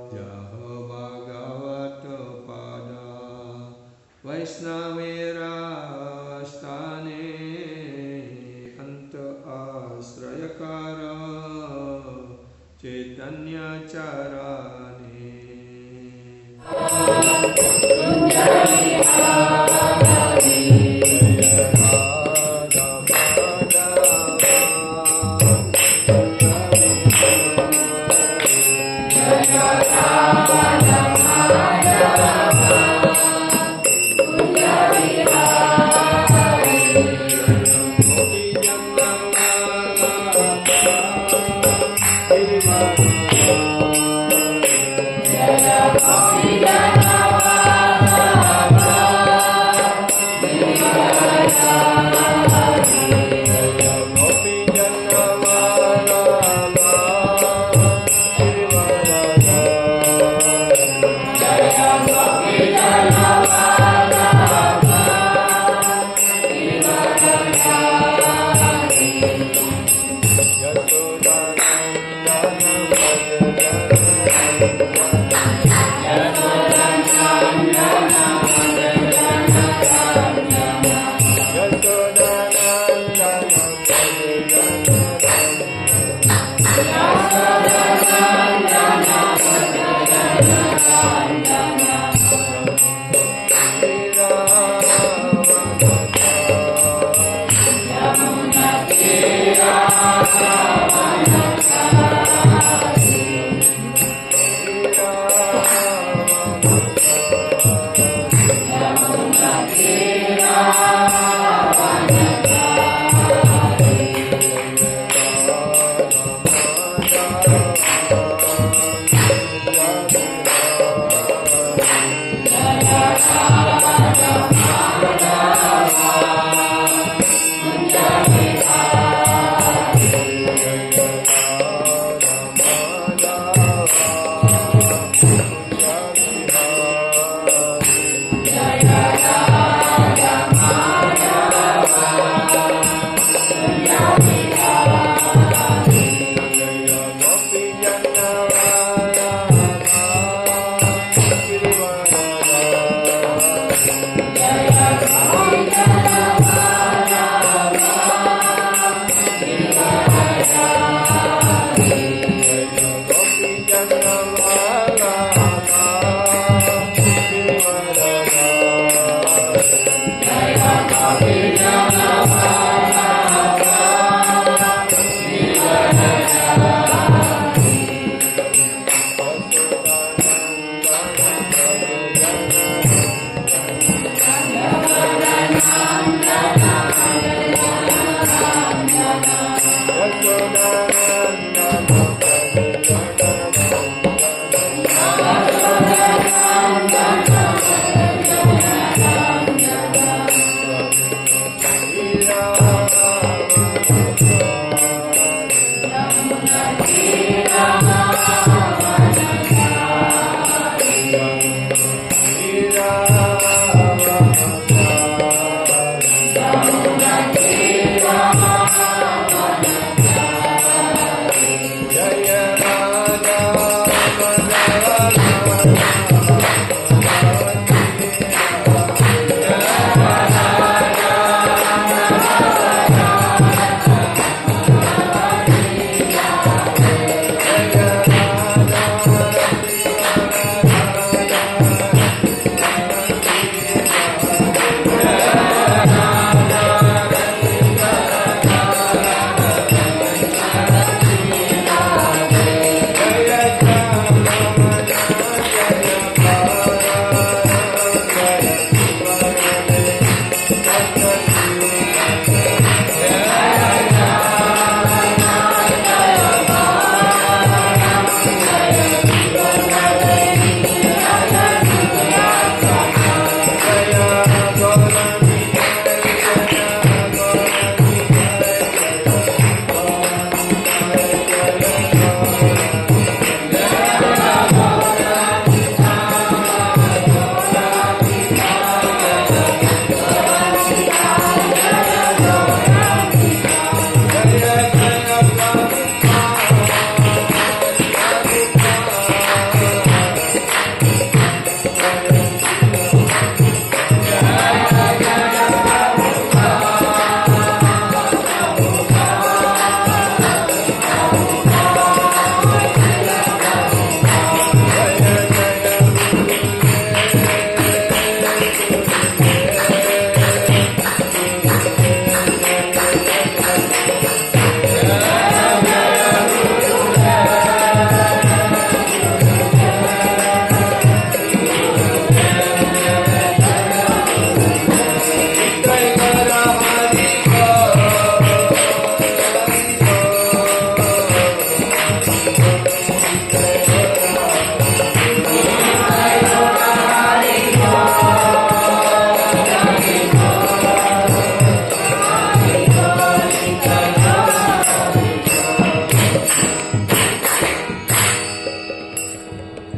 Jaha Bhagavato Pada Vaishnavera Stane Anta Asrayakara Chaitanya Charane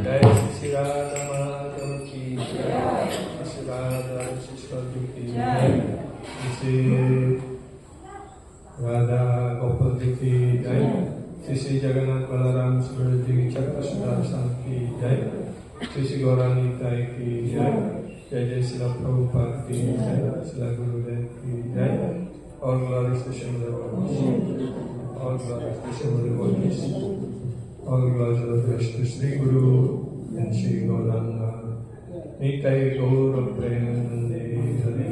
जय श्री राधा माधव की जय, श्री राधा शिशु की जय, श्री राधा गोपाल जी की जय, श्री जगन्नाथ बलराम सुभद्रा जी चक्र सुदर्शन की जय, श्री गौरानिताई की जय, जय जय श्री प्रभुपाद की जय, श्री गुरुदेव की जय, और ग्लोरी टू Srimad और ग्लोरी टू Srimad और glory to Sri Guru and Sri Gauranga. Nitai Gaura Premanande Hare.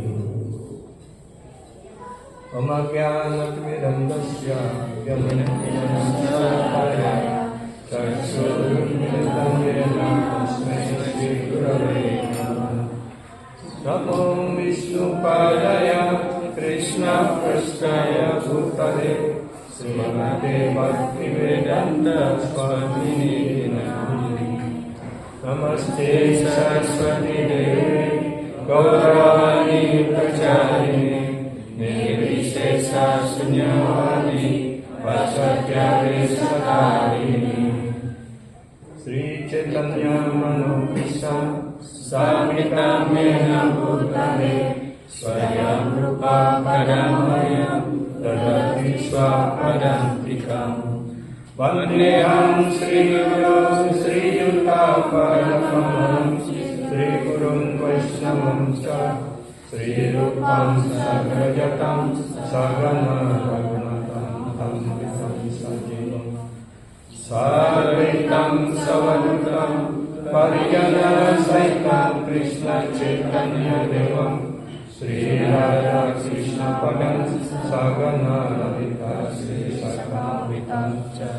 Amagyanatmirandasya Gyananandasya Chakshurumilitam Yena Tasmai Shri Gurave Namaha. Namo Vishnupadaya Krishna Prasthaya Bhutale Srimate Bhaktivedanta Swamini Namini. Namaste Saraswati Devi Gauravani Pracharini Nirvishesha Sunyavadi Vasakyare Sadarini. Sri Chaitanya Manopisa Samhitam Mena Bhutale Swayam Rupa Padamayam Tadati Swapadantikam. Vandeham Sri Guru Sri Yuta Padakamalam Sri Gurun Vaishnavam Cha Sri Rupam Sagrajatam Sagana Raghunatam Tam Vitam Sajivam Sarvitam Savadutam Parijana Saitam Krishna Chaitanya Devam Sri Radha Krishna Padam Sagana Lalita Sri Sakhavitam Cha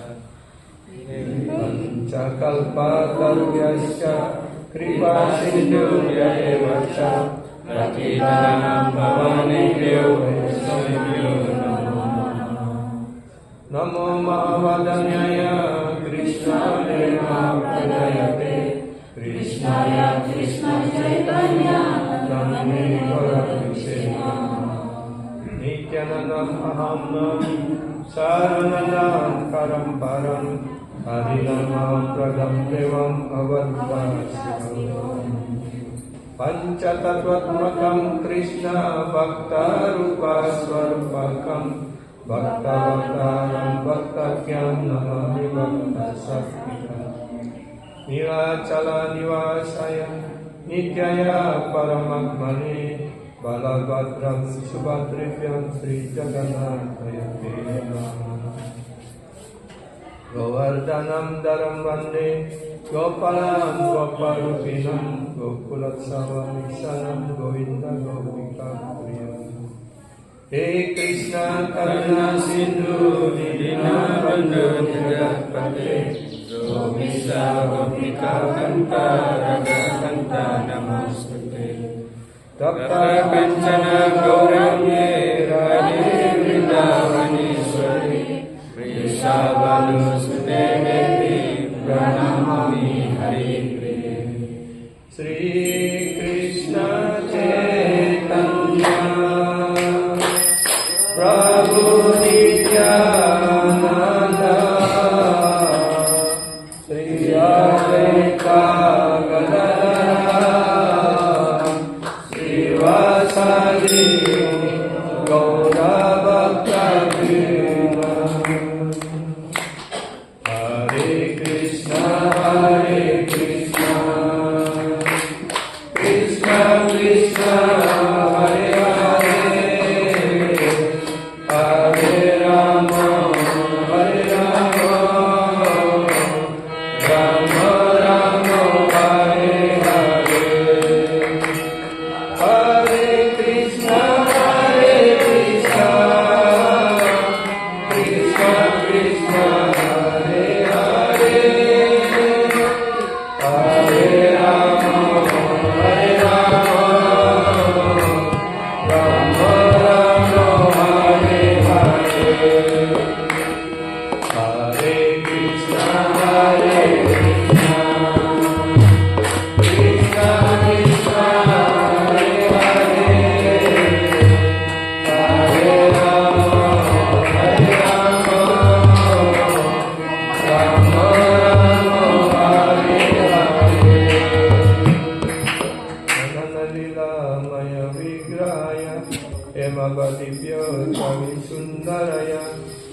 Panchakalpatarvyasya Kripa Sindhurya Eva Cha Patitanam Bhavanebhyo Vaishnavebhyo Namo Namo Mahavadanyaya Krishna Deva Pradayate Krishnaya Krishna Chaitanya Namne Gaurabhishekam Nityanandam Aham Nami Saranadam Paramparam Harinamam Pradam Devam Avadvasyam Panchatattvatmakam Krishna Bhakta Rupa Swarupakam Bhakta Bhaktaram Bhaktakyam Namami Bhakta Sakhitam Nilachala Nivasaya Nityaya Paramatmane Balabhadram Subhadrivyam Sri Jagannathaya Govardhanam Dharam Vande Gopalam Gopalupinam Gokulatsava Mishanam Govinda Govika Priyam. He Krishna Karuna Sindhu Dina Bandhu Jagatpate Gopisa Gopika Kanta Raga Kanta Namastute Tapta Kanchana Gauramye Radhe Vrindavaneshwari Vrishabhanu Sute Devi Pranamami Hari Priye. Sri Krishna Chaitanya Prabhu Nityananda Sri Advaita Gadadhara Sri Vasadi Gaura Bhakta Vrinda. Hare Krishna Krishna Krishna Hare Hare Hare Rama Hare Rama Rama Rama Hare Hare. Hare Krishna Krishna Krishna Hare Hare Hare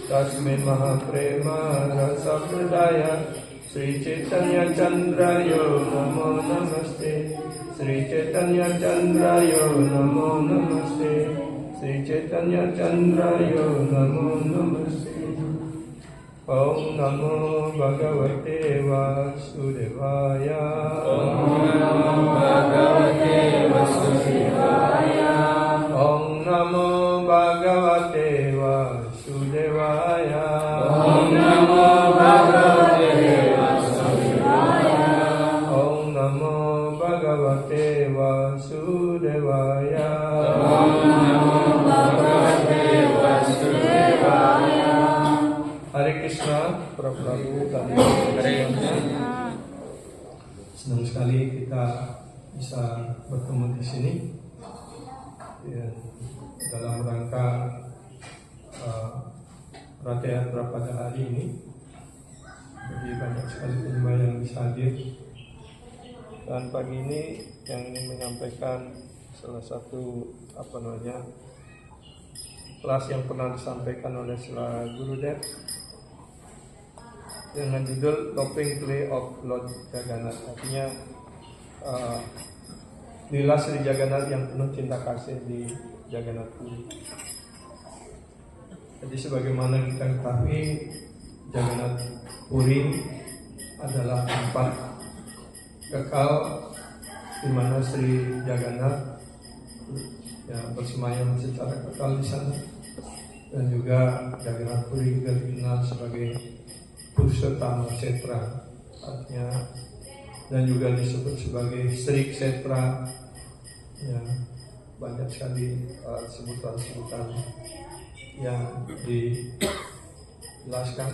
Tasmin Mahaprema Rasa Pradaya Sri Chaitanya Chandrayo Namo Namaste Sri Chaitanya Chandrayo Namo Namaste Sri Chaitanya Chandrayo Namo Namaste. Om Namo Bhagavate Vasudevaya. Om Namo Bhagavate Vasudevaya. Om Namo Bhagavate Vasudevaya. Om Namo Bhagavate Vasudevaya. Om Namo Bhagavate Vasudevaya. Om Namo Bhagavate Vasudevaya. Hare Krishna, Prabhu dan senang sekali kita bisa bertemu di sini ya, dalam rangka Rata Yatra pada hari ini. Jadi banyak sekali penyembah yang bisa hadir. Dan pagi ini yang ingin menyampaikan salah satu kelas yang pernah disampaikan oleh Sila Gurudev dengan judul Doping Play of Lord Jagannath, artinya lila Sri Jagannath yang penuh cinta kasih di Jagannath Puri. Jadi sebagaimana kita ketahui, Jagannath Puri adalah tempat kekal di mana Sri Jagannath ya, bersemayam secara kekal di sana. Dan juga Jagannath Puri juga dikenal sebagai Purushotama Kshetra, artinya, dan juga disebut sebagai Sri Kshetra. Ya, banyak sekali sebutan-sebutan yang dijelaskan.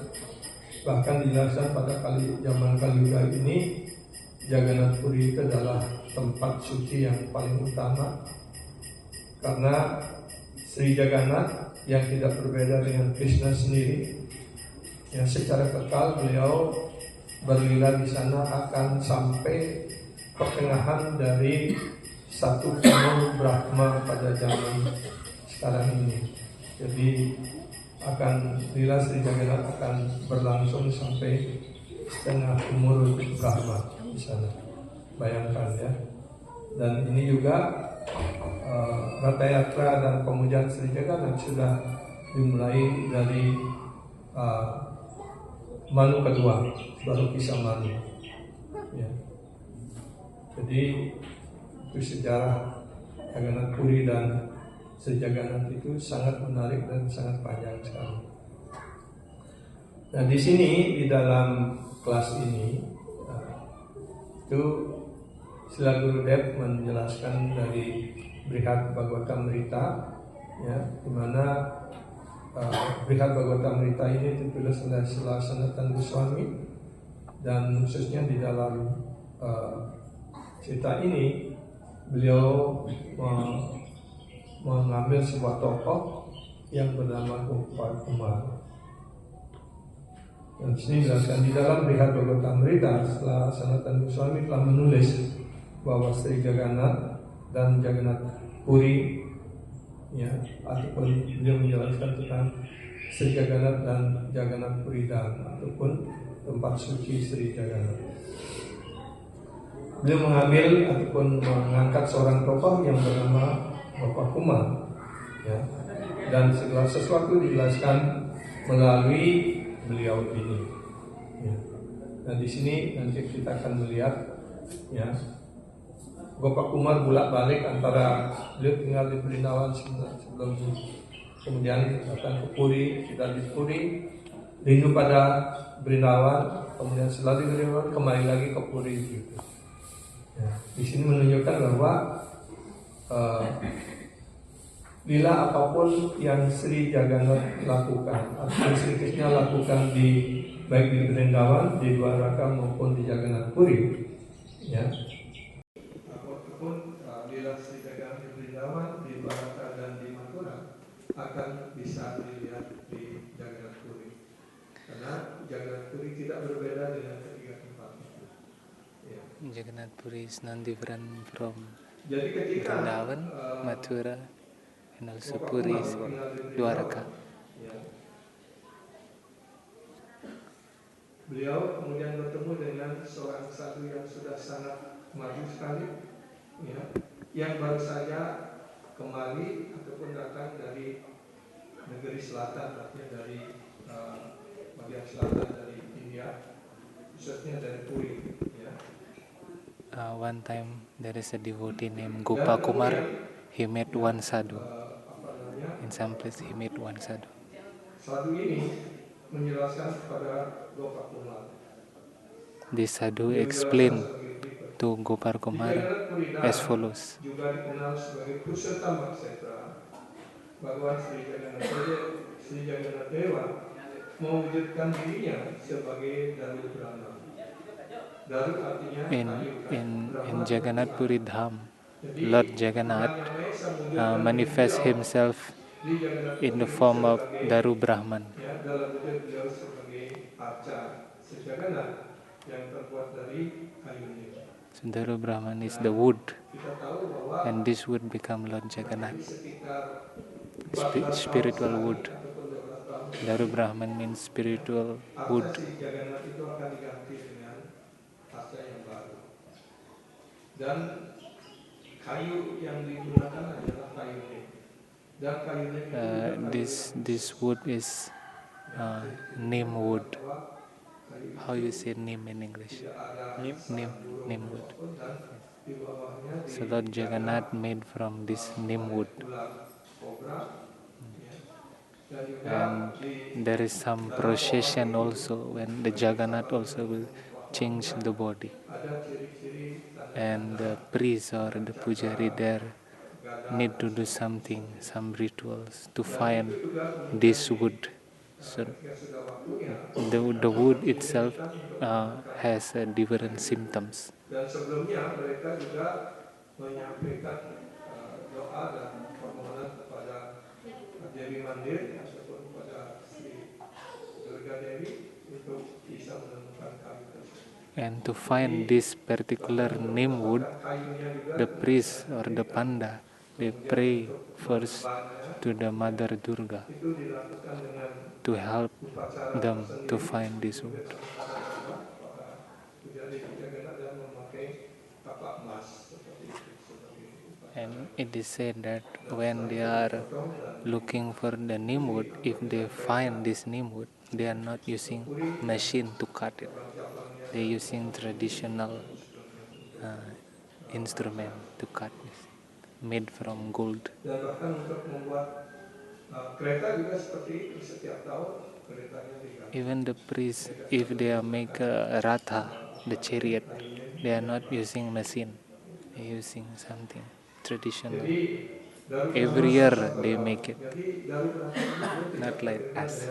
Bahkan dijelaskan pada zaman Kaliuga ini, Jagannath Puri itu adalah tempat suci yang paling utama, karena Sri Jagannath yang tidak berbeda dengan Krishna sendiri, yang secara kekal beliau berlila di sana akan sampai pertengahan dari satu penuh Brahma pada zaman sekarang ini. Jadi akan lila Sri Jagannath akan berlangsung sampai setengah umur Brahma di sana. Bayangkan ya. Dan ini juga Rata Yatra dan pemujaan Sri Jagannath sudah dimulai dari Manu kedua, baru kisah Manu. Ya. Jadi itu sejarah Jagannath Puri dan Sri Jagannath itu sangat menarik dan sangat panjang sekali. Nah di sini di dalam kelas ini itu Sila Gurudev menjelaskan dari Brihad Bhagavatamrita, ya, di mana Brihad Bhagavatamrita ini ditulis oleh Sila Sanatana Goswami, dan khususnya di dalam cerita ini beliau mengambil sebuah tokoh yang bernama Gopakumar. Dan sini dijelaskan di dalam Brihad Bhagavatamrita, Sila Sanatana Goswami telah menulis bahwa Sri Jagannath dan Jagannath Puri, ya, ataupun beliau menjelaskan tentang Sri Jagannath dan Jagannath Puri dan ataupun tempat suci Sri Jagannath. Beliau mengambil ataupun mengangkat seorang tokoh yang bernama Gopakumar, ya, dan segala sesuatu dijelaskan melalui beliau ini. Ya. Nah di sini nanti kita akan melihat, ya, Gopakumar bolak-balik antara beliau tinggal di Vrindavan sebelum kemudian datang ke Puri, kita di Puri, rindu pada Vrindavan, kemudian setelah di Vrindavan kembali lagi ke Puri gitu. Ya, di sini menunjukkan bahwa lila apapun yang Sri Jagannath lakukan atau Sri Krishna lakukan baik di Vrindavan, di Dwaraka maupun di Jagannath Puri, ya. Lila Sri Jagannath di Vrindavan, di Dwaraka dan di Mathura akan bisa dilihat di Jagannath Puri, karena Jagannath Puri tidak berbeda dengan ketiga tempat itu. Ya. Jagannath Puri is non-different from Jadi ketika Vrindavan, Mathura, and also Puri, Dwaraka. Ya. Beliau kemudian bertemu dengan seorang sadhu yang sudah sangat maju sekali, ya, yang baru saja kembali ataupun datang dari negeri selatan, artinya dari bagian selatan dari India, khususnya dari Puri. Ya. One time there is a devotee named Gopa Kumar. He met one sadhu. In some place he met one sadhu. Sadhu ini menjelaskan kepada Gopa Kumar. This sadhu explained to Gopal Kumar as follows. Juga dikenal sebagai Purushottam Kshetra. Bhagawan Sri Jagannath Dewa mewujudkan dirinya sebagai Daru Brahma. Daru artinya In Jagannath Puri Dham, Lord Jagannath manifests himself in the form of Daru Brahman. Ya, dalam wujud beliau sebagai arca sejaganat yang terbuat dari kayu ini. So Daru Brahman is the wood, Kita tahu bahwa and this wood become Lord Jagannath. sekitar Spiritual wood. Daru Brahman means spiritual wood. arca si Jagannath itu akan diganti dengan arca yang baru. Dan kayu yang digunakan adalah kayu ini. Dan kayu ini This wood is neem wood. How you say neem in English? Neem wood. So Lord Jagannath made from this neem wood. And there is some procession also when the Jagannath also will change the body. And the priest or the pujari there need to do something, some rituals to find this wood. So the wood itself has different symptoms. Dan sebelumnya mereka juga menyampaikan doa dan permohonan kepada Dewi Mandir ataupun kepada Sri Durga Dewi untuk bisa menemukan kayu tersebut. And to find this particular neem wood, the priest or the panda, they pray first to the Mother Durga Itu dilakukan dengan to help them to find this wood. jadi Jagannath dan memakai tapak emas seperti itu sebagai upaya. And it is said that when they are looking for the neem wood, if they find this neem wood, they are not using machine to cut it. They are using traditional instrument to cut it, made from gold. Dan bahkan untuk membuat kereta juga seperti itu, setiap tahun keretanya diganti. Even the priests, if they are make a ratha, the chariot, they are not using machine. They are using something traditional. Every year they make it, Jadi dari belakang not like us.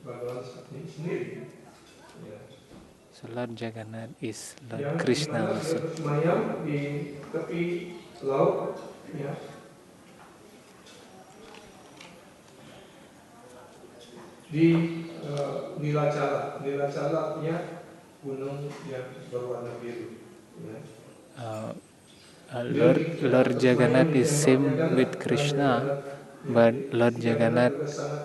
Bhagawan Sakti sendiri. Ya. So Lord Jagannath is Lord Yang Krishna dimana also. bersemayam di tepi laut, ya. Di Nilacala. Nilacala artinya gunung yang berwarna biru. Ya. Lord Jagannath is same with Krishna, but Lord Jagannath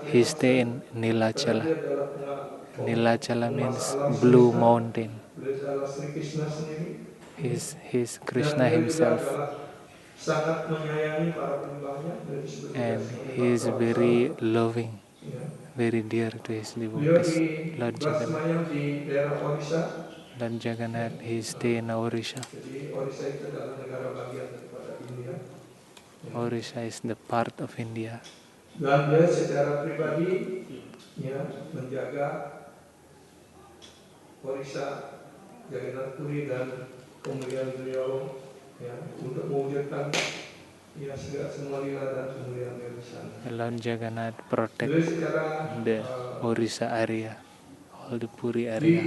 he stay in Nilachala. Dia adalah Nilachala means blue mountain. beliau adalah Sri Krishna sendiri. He's Krishna Dan beliau juga himself, adalah sangat menyayangi para penyembahnya dan disebut and sebagai he is Bapa very Besar. loving, Ya. very dear to his Beliau devotees. Lord Jagannath. bersemayam di daerah Orissa. Lord Jagannath he stay in Orissa. Jadi Orissa itu adalah negara bagian daripada India. Orissa is the part of India. Dan dia secara pribadi ya menjaga Orissa, Jagannath Puri dan kemuliaan beliau ya untuk mewujudkan ya segala semua lila dan kemuliaan beliau di sana. Lord Jagannath Beliau protect secara the Orissa area, all the Puri di area.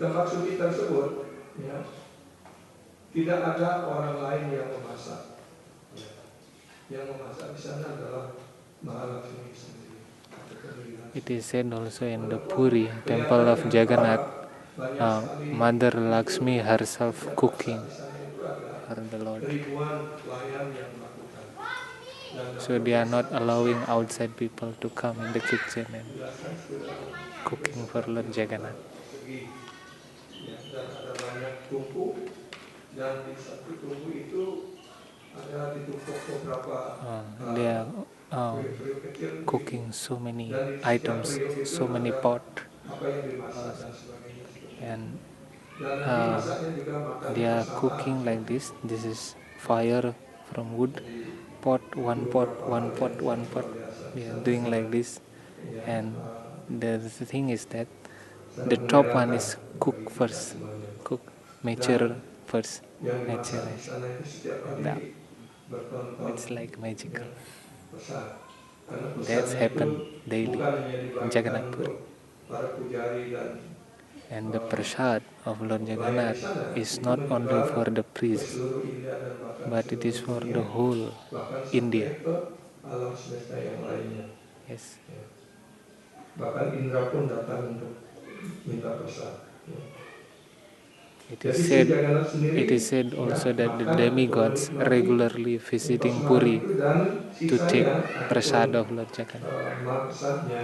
tempat suci tersebut ya tidak ada orang lain yang memasak. Ya. Yang memasak di sana adalah Mahalakshmi sendiri. It is said also in the Puri temple of Jagannath, Mother Lakshmi herself cooking for the Lord. Ribuan pelayan yang melakukan. Dan So they are not allowing outside people to come in the kitchen and cooking for Lord Jagannath. segi tungku, dan di satu tungku itu ada ditumpuk beberapa They are periuk kecil cooking so many dan di setiap items, periuk itu so many ada pot, apa yang dimasak dan sebagainya. and Dan nanti masaknya juga makan they are bersama. cooking like this. This is fire from wood, pot, one pot, one pot, one pot. They are doing like this, and the thing is that the top one is cook first, cook mature first, Yang dimasak mature. di sana itu setiap hari That bertonton. it's like magical. Pesat. Karena That's pesannya happen itu daily bukan hanya in dibagikan Jagannath untuk Puri. para pujari dan And the prasad of Lord pelayan di Jagannath sana, is itu not only menyebar for the ke priests, seluruh India dan bahkan but it is seluruh for dunia, the whole bahkan sampai India. ke alam semesta yang lainnya. Yes. Ya. Bahkan Indra pun datang untuk minta prasad. Ya. It Jadi is si said, Jagannath sendiri, it is said also that the makan demigods untuk menikmati regularly visiting Puri itu, dan to take sisanya prasad ataupun of Lord Jagannath. prasadnya,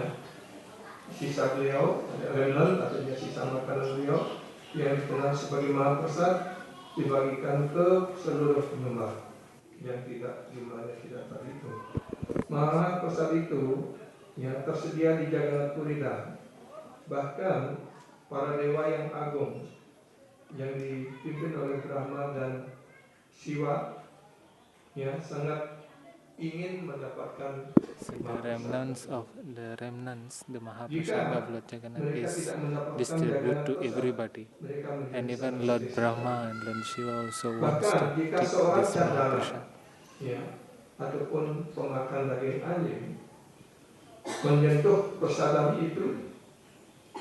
sisa beliau, remnant artinya sisa makanan beliau yang dikenal sebagai Mahaprasad dibagikan ke seluruh penggemar yang tidak jumlahnya tidak terhitung. Mahaprasad itu yang tersedia di Jagannath Puri, bahkan para dewa yang agung yang dipimpin oleh Brahma dan Siwa ya sangat ingin mendapatkan So the remnants, the Mahaprasad Jika of Lord Jagannath mereka is tidak mendapatkan distributed to Jagannath everybody. mereka menjadi And even sangat Lord sedih Brahma sekali. and Lord Shiva also wants Bahkan to jika take seorang this candala Mahaprasad. ya ataupun pemakan daging anjing menyentuh prasadam itu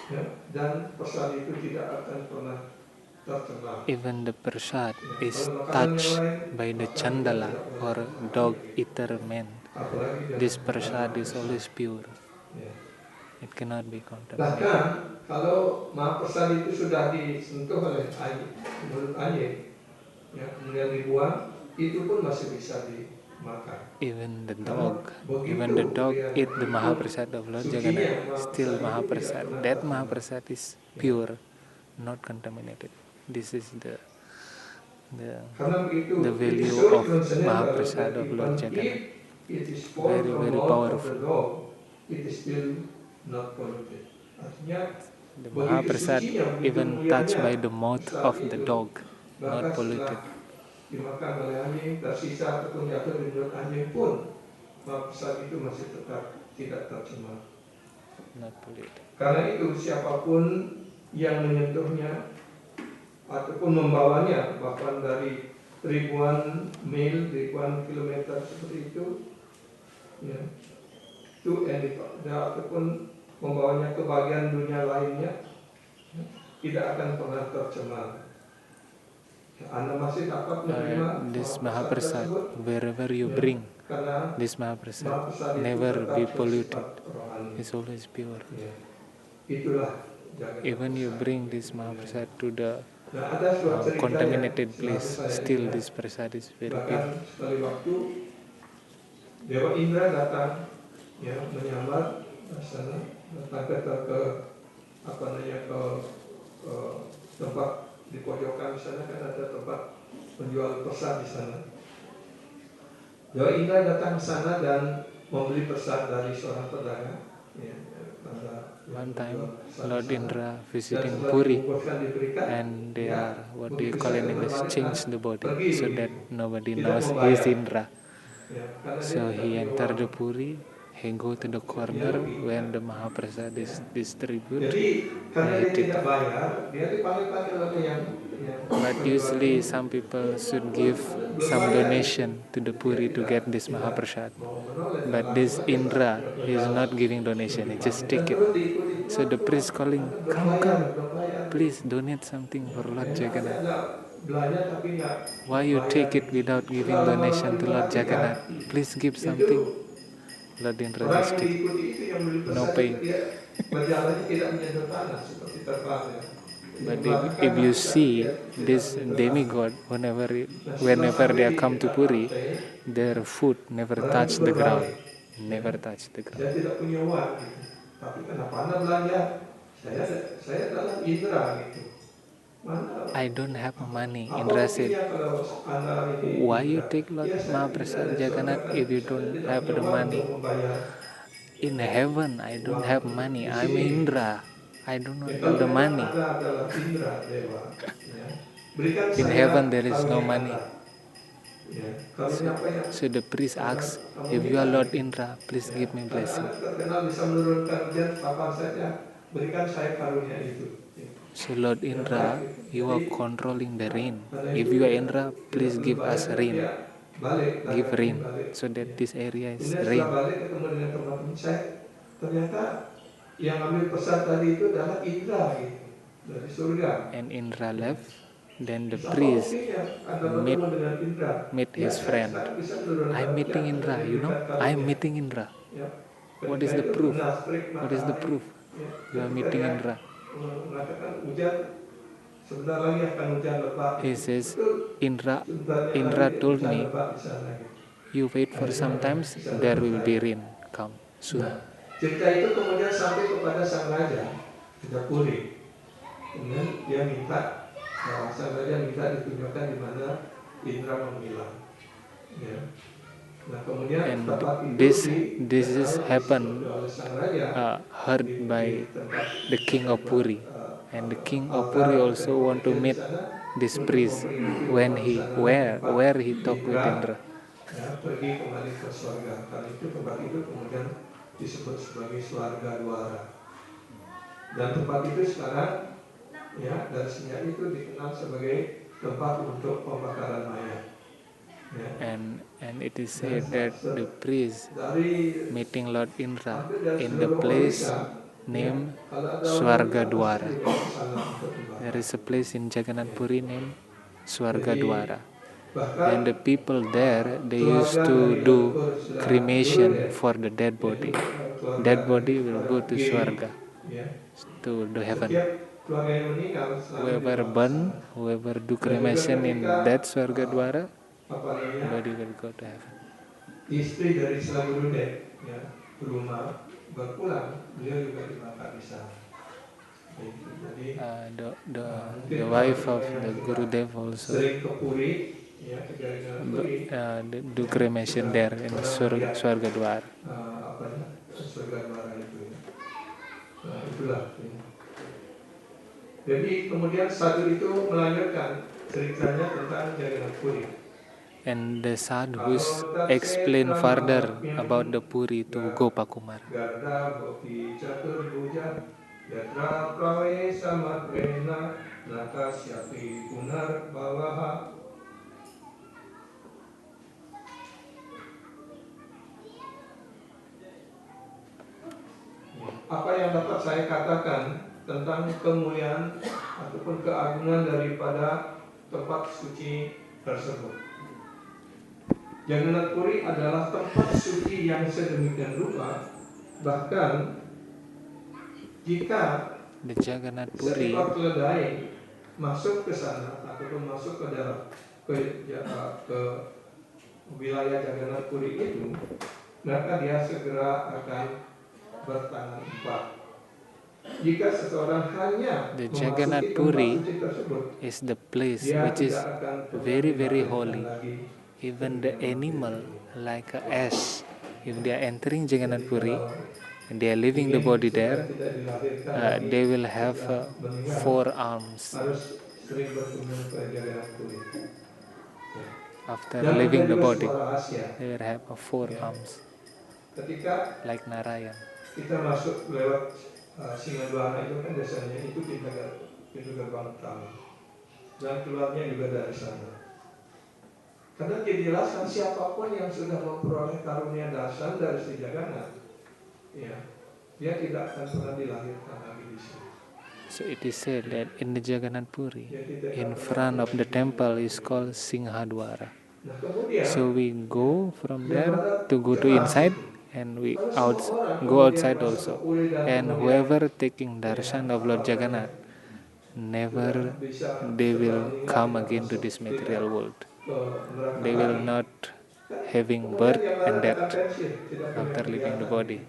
ya, dan prasad itu tidak akan pernah tercemar. Even the prasad Ya, is kalau makanan yang touched lain, by the maka chandala kita tidak or boleh dog makan. eater man. Apalagi dengan This makanan prasad is Mahaprasad. always pure. Ya. It cannot be contaminated. Bahkan kalau Mahaprasad itu sudah disentuh oleh mulut anjing, ya, kemudian dibuang, itu pun masih bisa dimakan. Even the Karena dog dia eat the itu Mahaprasad of Lord sucinya Jagannath. Still Mahaprasad itu tidak Mahaprasad. pernah That tercemar. Mahaprasad is pure, not contaminated. This is the Karena begitu, the value it is so of transcendental Mahaprasad that of Lord even Jagannath. if it is formed Very, from very mouth of the powerful. dog, it is still not polluted. Artinya The begitu Mahaprasad sucinya, begitu even touched by the mouth prasad of the itu, dog, bahkan not polluted. setelah dimakan oleh anjing, tersisa ataupun jatuh di mulut anjing pun, Mahaprasad itu masih tetap tidak tercemar. Not polluted. Karena itu siapapun yang menyentuhnya ataupun membawanya bahkan dari ribuan mil, ribuan kilometer seperti itu, ya, ataupun membawanya ke bagian dunia lainnya, ya, tidak akan pernah tercemar. Ya, Anda masih dapat menerima This Mahaprasad Mahaprasad, tersebut, wherever you ya, bring karena this Mahaprasad, Mahaprasad itu never tetap be bersifat polluted. rohani. It's always pure. Ya, itulah Jagannath Even you Prasad. bring this Mahaprasad to the Nah, ada suatu cerita contaminated yang place, selalu saya still dengar. this prasad is very Bahkan pure. sekali waktu Dewa Indra datang ya menyamar ke sana, datang ke apa namanya ke tempat di pojokan di sana kan ada tempat penjual prasad di sana. Dewa Indra datang ke sana dan membeli prasad dari seorang pedagang. Ya, One time, Lord Indra dan visiting setelah Puri, dibungkuskan diberikan, and they ya, are what do you begitu call in saja English, berbalikkan, change the body pergi so begitu. that nobody Tidak knows membayar. he's Indra. Ya, karena dia So tidak he punya entered the uang. Puri. He go to the corner when the Mahaprasad is distributed. Jadi karena and he dia take tidak it. bayar, dia dipanggil oleh yang But usually some people should give some donation to the Puri to get this Mahaprasad. But this Indra, he is not giving donation, he just take it. So the priest calling, come, please donate something for Lord Jagannath. Why you take it without giving donation to Lord Jagannath? Please give something. Lord Indra just take it. No paying. But if you see this demigod, whenever they come to Puri, their foot never touch the ground. Never touch the ground. Saya tidak punya uang gitu. Tapi kenapa Anda belanja? Saya adalah Indra gitu. I don't have money. Apa Indra said, buktinya kalau Anda ini why you Indra? take Lord Ya saya Indra Mahaprasad di surga Jagannath kan if you saya don't tidak have punya the uang money? untuk membayar In heaven, I don't uang have money. di I'm sini. Indra. I do Ya not kalau have the memang money. Anda adalah Indra Dewa, ya, berikan In heaven, saya there is no karunia money. Anda. Ya, karunia apa yang So the priest akan asks, kamu if you minta are Lord ini? Indra, please Ya, give me karena blessing. Anda terkenal bisa menurunkan hujan kapan saja, berikan saya karunia itu. Ya. So Lord Ya, Indra, baik. you Jadi, are controlling the rain. karena If itu you are ya, Indra, tidak please perlu give us bayar, rain. dia balik, Give tangannya rain, balik. so that Ya. this area is Kemudian setelah rain. balik ketemu dengan teman saya, ternyata yang ambil pesan tadi itu adalah Indra gitu, dari surga. And Indra left. Then the Terus apa priest buktinya Anda meet bertemu dengan Indra? Ya, his saya friend. sekarang bisa menurunkan I'm meeting hujan Indra, dan you know? memberikan I'm karunia. meeting Indra. Ya. What Ketika is the itu proof? kena terik What is the matahari. proof? Ya. You are Ketika meeting dia Indra. mengatakan hujan sebentar lagi akan hujan lebat. He Gitu. says, Betul. Indra Sebentarnya lagi told hujan me, lebat di sana. Gitu. you wait for Akhirnya some times, bisa there will be percaya. rain come soon. Nah, cerita itu kemudian sampai kepada sang raja, Raja Puri. Kemudian dia minta, sang raja minta ditunjukkan di mana Indra menghilang. Ya. Nah, kemudian And tempat itu this is happened oleh sang raja heard di by tempat the king of Puri. And the king of Puri also want to meet this priest when where he talk with Indra. Ya, pergi kembali ke surga. Karena itu tempat itu kemudian disebut sebagai Swarga Dwara. Dan tempat itu sekarang ya dari sejak itu dikenal sebagai tempat untuk pembakaran mayat. Ya. And it is said that the priest Dari meeting Lord Indra hampir dari in the seluruh place Odisha, named ya, kalau ada orang Swarga Odisha, Dwara. pasti dibawa ke sana untuk dibakar. There is a place in Jagannath Puri named Swarga Jadi, Dwara. bahkan And the people there, they used keluarga to dari do Dapur sudah cremation dulu deh, for the dead body. yaitu keluarga Dead dari body will go to Giri, Swarga, ya. to the heaven. Setiap keluarga yang meninggal selalu Whoever dibawa ke burn, sana. whoever do Dan juga cremation in ketika, that Swarga Dwara, apa namanya, body will go to heaven. istri dari Selagurudek, ya, ke rumah berpulang, beliau juga dibakar di sana. Jadi The wife of the Gurudev also sering ke Puri, ya, ke Jagannath Puri, do cremation there in Swarga Dwara. apa ya, surga Dwara itu. Ya. Nah, itulah. Ya. Jadi kemudian satu itu melanjutkan ceritanya tentang Jagannath Puri. And the sadhus explain further about the Puri to Gopakumar. Garda Gopi Catur Buja Yatra Prawe Samatrena Naka Syapi Punar Bawaha. Apa yang dapat saya katakan tentang kemuliaan ataupun keagungan daripada tempat suci tersebut? Jagannath Puri adalah tempat suci yang sedemikian rupa, bahkan jika The Jagannath Puri seekor keledai masuk ke sana ataupun masuk ke dalam ke wilayah Jagannath Puri itu, maka dia segera akan bertangan empat. Jika seseorang hanya The memasuki Jagannath tempat Puri suci tersebut, is the place dia which is tidak akan pernah very dilahirkan holy. lagi. Even the animal like a ass, if they are entering Jagannath Puri and they are leaving the body there, they will have 4 arms. Harus sering berkunjung ke Jagannath Puri. After Dan leaving ada the juga body, sebuah rahasia. they will have 4 arms Ketika like Narayan. kita masuk lewat Singadwana itu kan biasanya itu pintu gerbang utama dan keluarnya juga dari sana. Karena dijelaskan siapapun yang sudah memperoleh karunia dasar dari Sri Jagannath, ya, dia tidak akan pernah dilahirkan lagi di sini. So it is said that in the Jagannath Puri, in front of the temple is called Singhadwara. Nah, kemudian, So we go from there to go to inside, and we go outside also. And whoever taking darshan of Lord Jagannath, never they will come again to this material world. They will not having birth and death after leaving the body.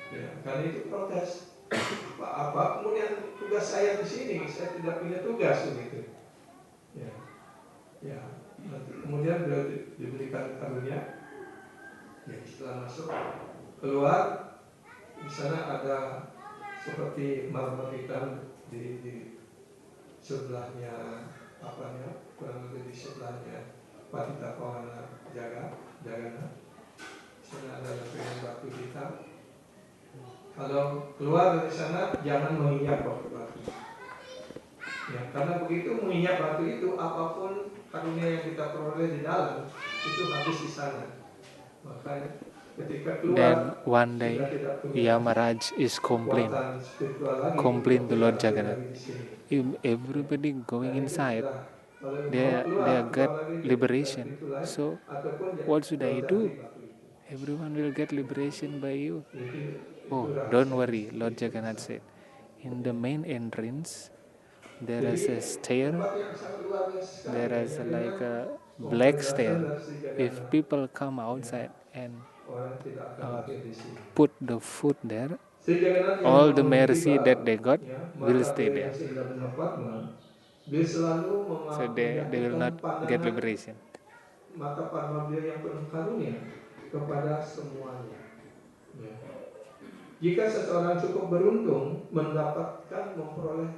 ya, karena itu protes. apa kemudian tugas saya di sini, saya tidak punya tugas begitu. Ya, ya. Nanti kemudian beliau diberikan karunia. Ya, setelah masuk keluar di sana ada seperti marmer hitam di sebelahnya apanya, kurang lebih di sebelahnya Patita Pawana Jagana. Di sana ada lempengan batu hitam. Kalau keluar dari sana jangan menginjak batu. Ya, karena begitu menginjak batu itu, apapun karunia yang kita peroleh di dalam itu habis di sana. Makanya ketika Then keluar one day sudah tidak punya Yamaraj is complain kekuatan spiritual lagi to untuk Lord lahir Jagannath. lagi di sini. If everybody going Dan itu inside, sudah, kalau mau they keluar get lagi dia bisa liberation. pintu lain, So ataupun what should I loncat do? di batu itu. Everyone will get liberation by you. Jadi Oh, itu don't rahasia worry, spiritual. Lord Jagannath said. In the main entrance, there is Jadi a stair. tempat yang sangat luar biasa sekali There ya, is yang like dengan a black pemberdasan stair. dari Sri If Jagana, people come outside and orang tidak akan lahir di sini. put the foot there, Sri Jagannatha yang all the memang mercy tiba, that they got ya, will mata stay beliau yang there. seindah bunga Padma, beliau selalu So they will menjatuhkan not get pandangan liberation. mata Padma beliau yang penuh karunia kepada semuanya. Ya. Jika seseorang cukup beruntung mendapatkan memperoleh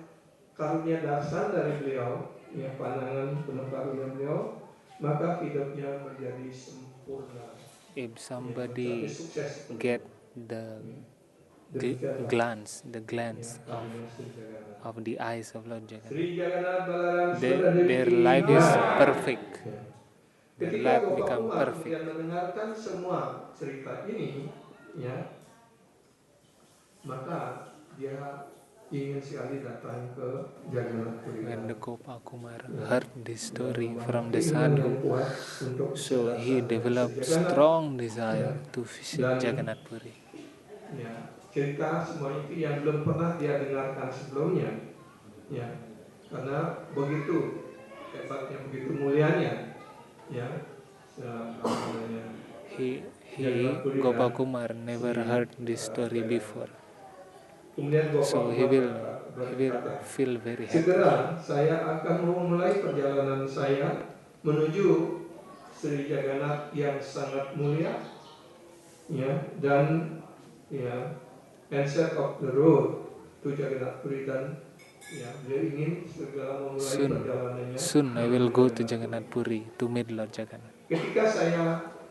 karunia darsan dari beliau, ya, pandangan penuh karunia beliau, maka hidupnya menjadi sempurna. If Ya, somebody mencapai sukses. get the Demikianlah glance ya, karunia Sri Jagannatha. of the eyes of Lord Jagannath, Sri Jagannatha Balaram their Subhadeviki. life is perfect. Ya. Their Ketika life Bapak become Umar perfect. kemudian mendengarkan semua cerita ini, ya, maka dia ingin sekali datang ke Jagannath Puri. When the Gopa Kumar heard this story from the sadhu, so he developed strong desire to visit Jagannath Puri. Ya, cerita semua itu yang belum pernah dia dengarkan sebelumnya, ya, karena begitu hebatnya, begitu mulianya, ya, He Gopa Kumar never heard this story before, kemudian Bapak so he will berkata, feel very happy. segera saya akan memulai perjalanan saya menuju Sri Jagannath yang sangat mulia, ya, dan ya, and set of the road to Jagannath Puri, dan ya, beliau ingin segera memulai perjalanannya. Soon I will go to Jagannath Puri to meet Lord Jagannath. Ketika saya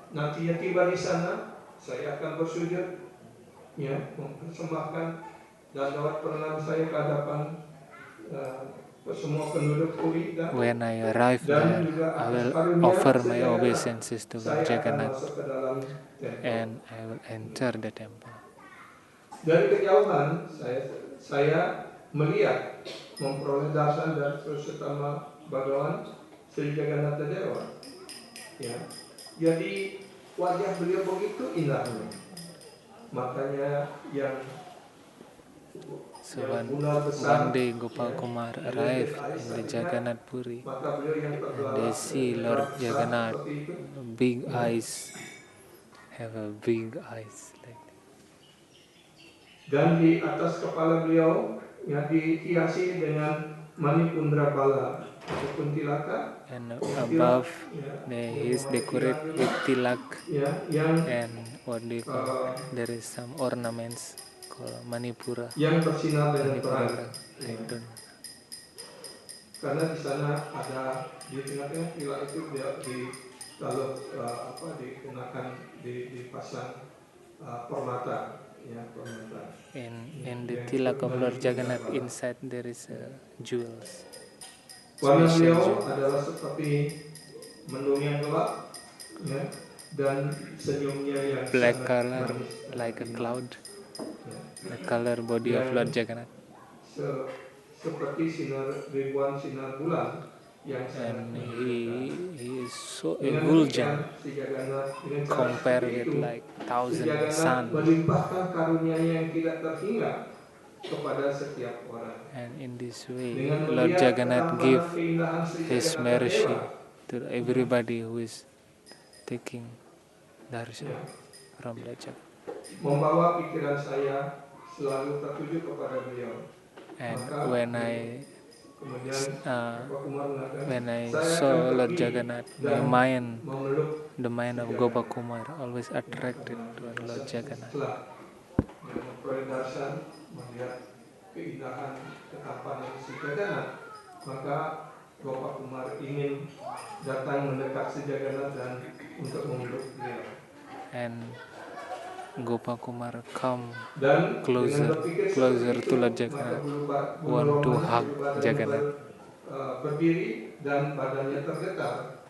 nantinya tiba di sana, saya akan bersujud, ya, mempersembahkan dan lewat perenam saya ke hadapan semua penduduk Puri, dan When I arrive there, I will offer my obeisances to Lord Jagannath and I will enter the temple. Dari kejauhan saya melihat memperoleh dasar dari Purushotama Bhagawan Sri Jagannatha Dewa. Ya, jadi wajah beliau begitu indahnya, matanya yang So one day Gopal Kumar arrived in the Jagannath Puri and they see Lord Jagannath, big eyes, have a big eyes like that. Dan di atas kepala beliau yang dihiasi dengan manipundra bala ataupun tilaka, And above he is decorated with tilak ya, yang and what do you call, there is some ornaments called Manipura. yang bersinar dengan terang. I don't know. Karena di sana ada di tengah-tengah tilak itu dia lalu dikenakan dipasang permata, ya, permata. And the tilak of Lord Jagannath, inside there is jewels. Warna Special beliau jewel. adalah seperti mendung yang gelap, ya, dan senyumnya yang Black sangat color manis. like a cloud. Ya. The color body of Lord Jagannath. Seperti ribuan sinar bulan yang sangat And menunjukkan. he is so Dengan effulgent demikian, Sri Jagannath dengan cara compared seperti with itu, like Sri thousand Jagannath sun. melimpahkan karunia-Nya yang tidak terhingga kepada setiap orang. And in this way, Dengan Lord melihat Jagannath ketampanan give keindahan Sri His Jagannatha mercy Dewa, to everybody who is taking darshan ya, from Lord Jagannath. membawa pikiran saya selalu tertuju kepada beliau. And Maka kemudian Bapak Kumar mengatakan, when I saya saw akan Lord pergi Jagannath, dan memeluk the mind si of Jagannath. Gopakumar always attracted to Lord Jagannath. Setelah memperoleh darshan, melihat keindahan ketampanan si Jagannath, maka Gopakumar ingin datang mendekat si Jagannath dan untuk memeluk beliau. And Gopakumar come Dan closer to Lord maka Jagannath, want to hug Jagannath. berdiri dan badannya tergetar,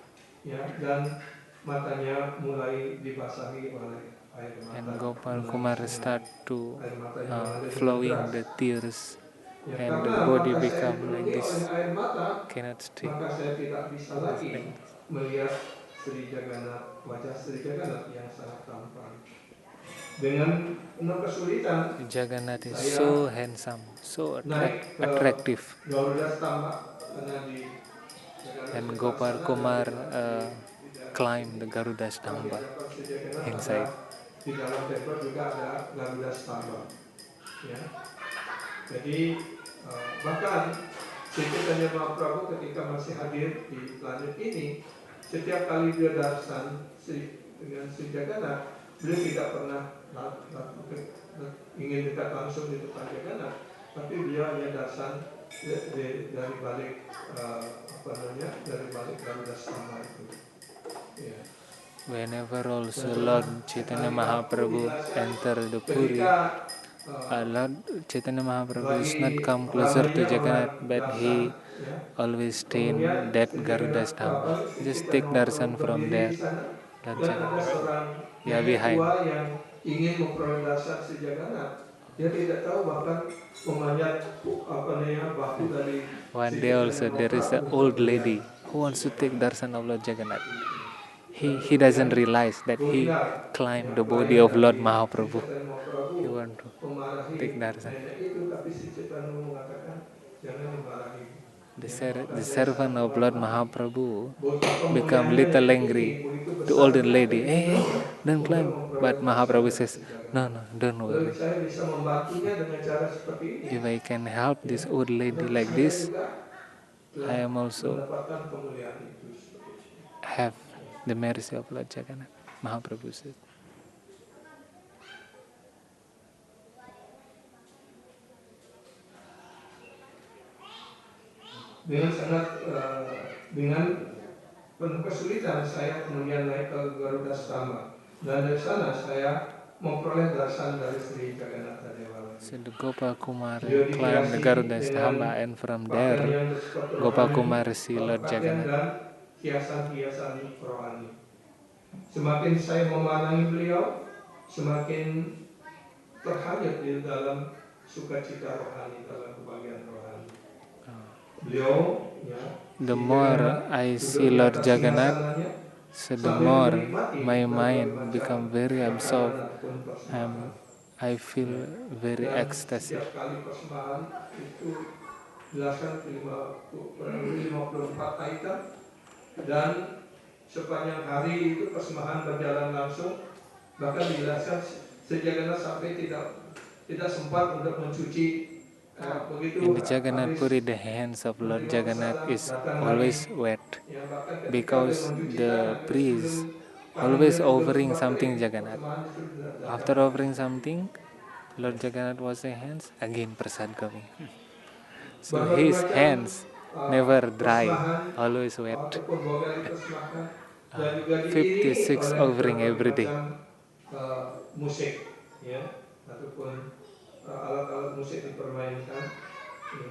ya, dan matanya mulai dibasahi oleh air mata. And Gopal Kumar start to flowing the tears, Ya, and the karena body mata saya become like dipenuhi this, oleh air mata, cannot stay. maka saya tidak bisa Just lagi like this. melihat Sri Jagannath, wajah Sri Jagannath yang sangat tampan. Dengan penuh kesulitan, Jagannath is saya so handsome, so naik ke attractive. Garuda Stamba karena di And Gopal Kumar climbed the Garuda Stamba inside. Di dalam temple juga ada Garuda Stamba. Ya. Jadi bahkan Sri Chaitanya Mahaprabhu ketika masih hadir di planet ini, setiap kali dia darshan dengan Sri Jagannath, beliau tidak pernah ingin dekat langsung di depan Jagannath, tapi beliau hanya darshan dari balik dari balik Garuda Stamba itu. Ya. Whenever also Lord Chaitanya Mahaprabhu enter the Puri, Lord Chaitanya Mahaprabhu is not come closer to Jagannath, but he always stay in that Garuda Stamba. Just take darshan from there. Lord Jagannath. Yeah, behind. Yang ingin memperoleh darshan si Jagannath, dia tidak tahu bahkan memanjat bahu dari. One day also there is an old lady who wants to take darshan of Lord Jagannath. He doesn't realize that he climbed the body of Lord Mahaprabhu. He want to take darshan. The servant of Lord Mahaprabhu become little angry to older lady. Hey, don't climb. But Mahaprabhu says, no, don't worry. If I can help this old lady like this, I am also have the mercy of Lord Jagannath. Mahaprabhu said. Dengan penuh kesulitan saya kemudian naik ke Garuda Stamba, dan dari sana saya memperoleh darshan dari Sri Jagannath Dewala. So the Gopal Kumar climbed the Garuda Stamba, and from there Gopal Kumar see Lord Jagannath. Dan hiasan-hiasan rohani. Semakin saya memandangi beliau, semakin terhanyut di dalam sukacita rohani, dalam kebahagiaan rohani. Beliau, the more I see Lord Jagannath, so the more my mind become very absorbed. I feel very ecstatic. Setiap kali persembahan itu dijelaskan 54 item, dan sepanjang hari itu persembahan berjalan langsung, bahkan dijelaskan Jagannath sampai tidak sempat untuk mencuci. In the Jagannath Puri, the hands of Lord Jagannath is always wet, because the priest always offering something Jagannath. After offering something, Lord Jagannath washing hands, again prasad coming. So his hands never dry, always wet. 56 offering every day. Musik, ya, ataupun alat-alat musik dipermainkan, ya,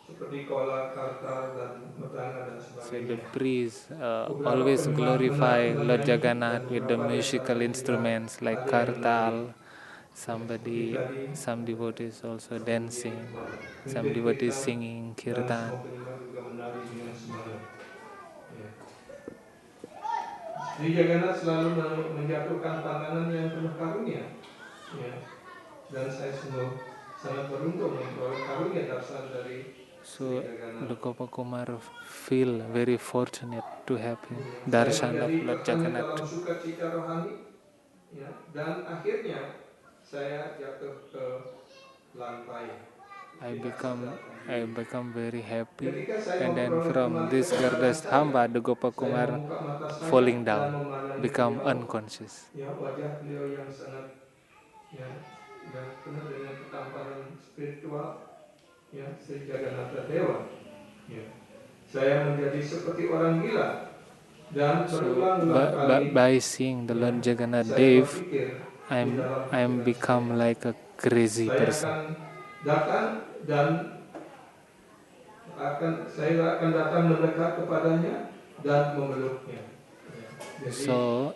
seperti kola, karta, dan medanga dan sebagainya. So the priest always glorify Lord Jagannath with the musical instruments like kartal. Some devotees also dancing, some devotees singing kirtan. Sri Jagannath selalu menjatuhkan pandangan yang penuh karunia, ya. Dan saya sungguh sangat beruntung memperoleh karunia darshan dari. So the Gopal Kumar feel very fortunate to have darshan of Lord Jagannath. Dalam sukacita rohani, ya, dan akhirnya saya jatuh ke I become very happy, Ketika saya and then memperoleh from kembali this kesadaran saya, Gardasthamba, the saya Gopakumar membuka mata saya falling dan down, memandang become beliau, unconscious. ya wajah beliau yang sangat ya penuh dengan ketampanan spiritual, ya Sri Jagannatha Dewa. Ya. Saya menjadi seperti orang gila dan So berulang-ulang kali by seeing the Lord ya, Jagannath saya Dev, berpikir di dalam I'm pikiran become saya, like a crazy saya person. akan datang dan saya akan datang mendekat kepadanya dan memeluknya. Jadi, So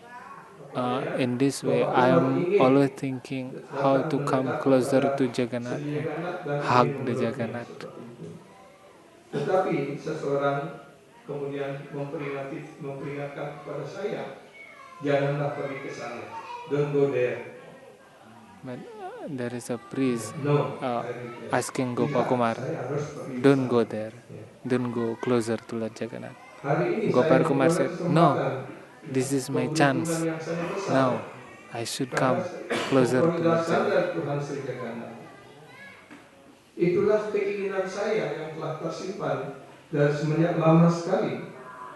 in this way, Bapak Umar I'm ingin always thinking how datang to come mendekat closer kepada to Jagannath Sri and Jagannath dan hug ingin the memeluknya Jagannath. seperti itu. Tetapi seseorang kemudian memperingatkan kepada saya, janganlah pergi ke sana, don't go there. But there is a priest No, asking tidak, Gopakumar, saya harus pergi ke don't sana. go there, Ya. don't go closer to Lord Jagannath. Hari ini Gopal saya Kumar memperoleh said, kesempatan, no, ya, this is my keberuntungan chance. yang sangat besar. Now I should Karena come closer to memperoleh Lord dasar Jagannath. dari Tuhan Sri Jagannatha. Itulah keinginan saya yang telah tersimpan dari semenjak lama sekali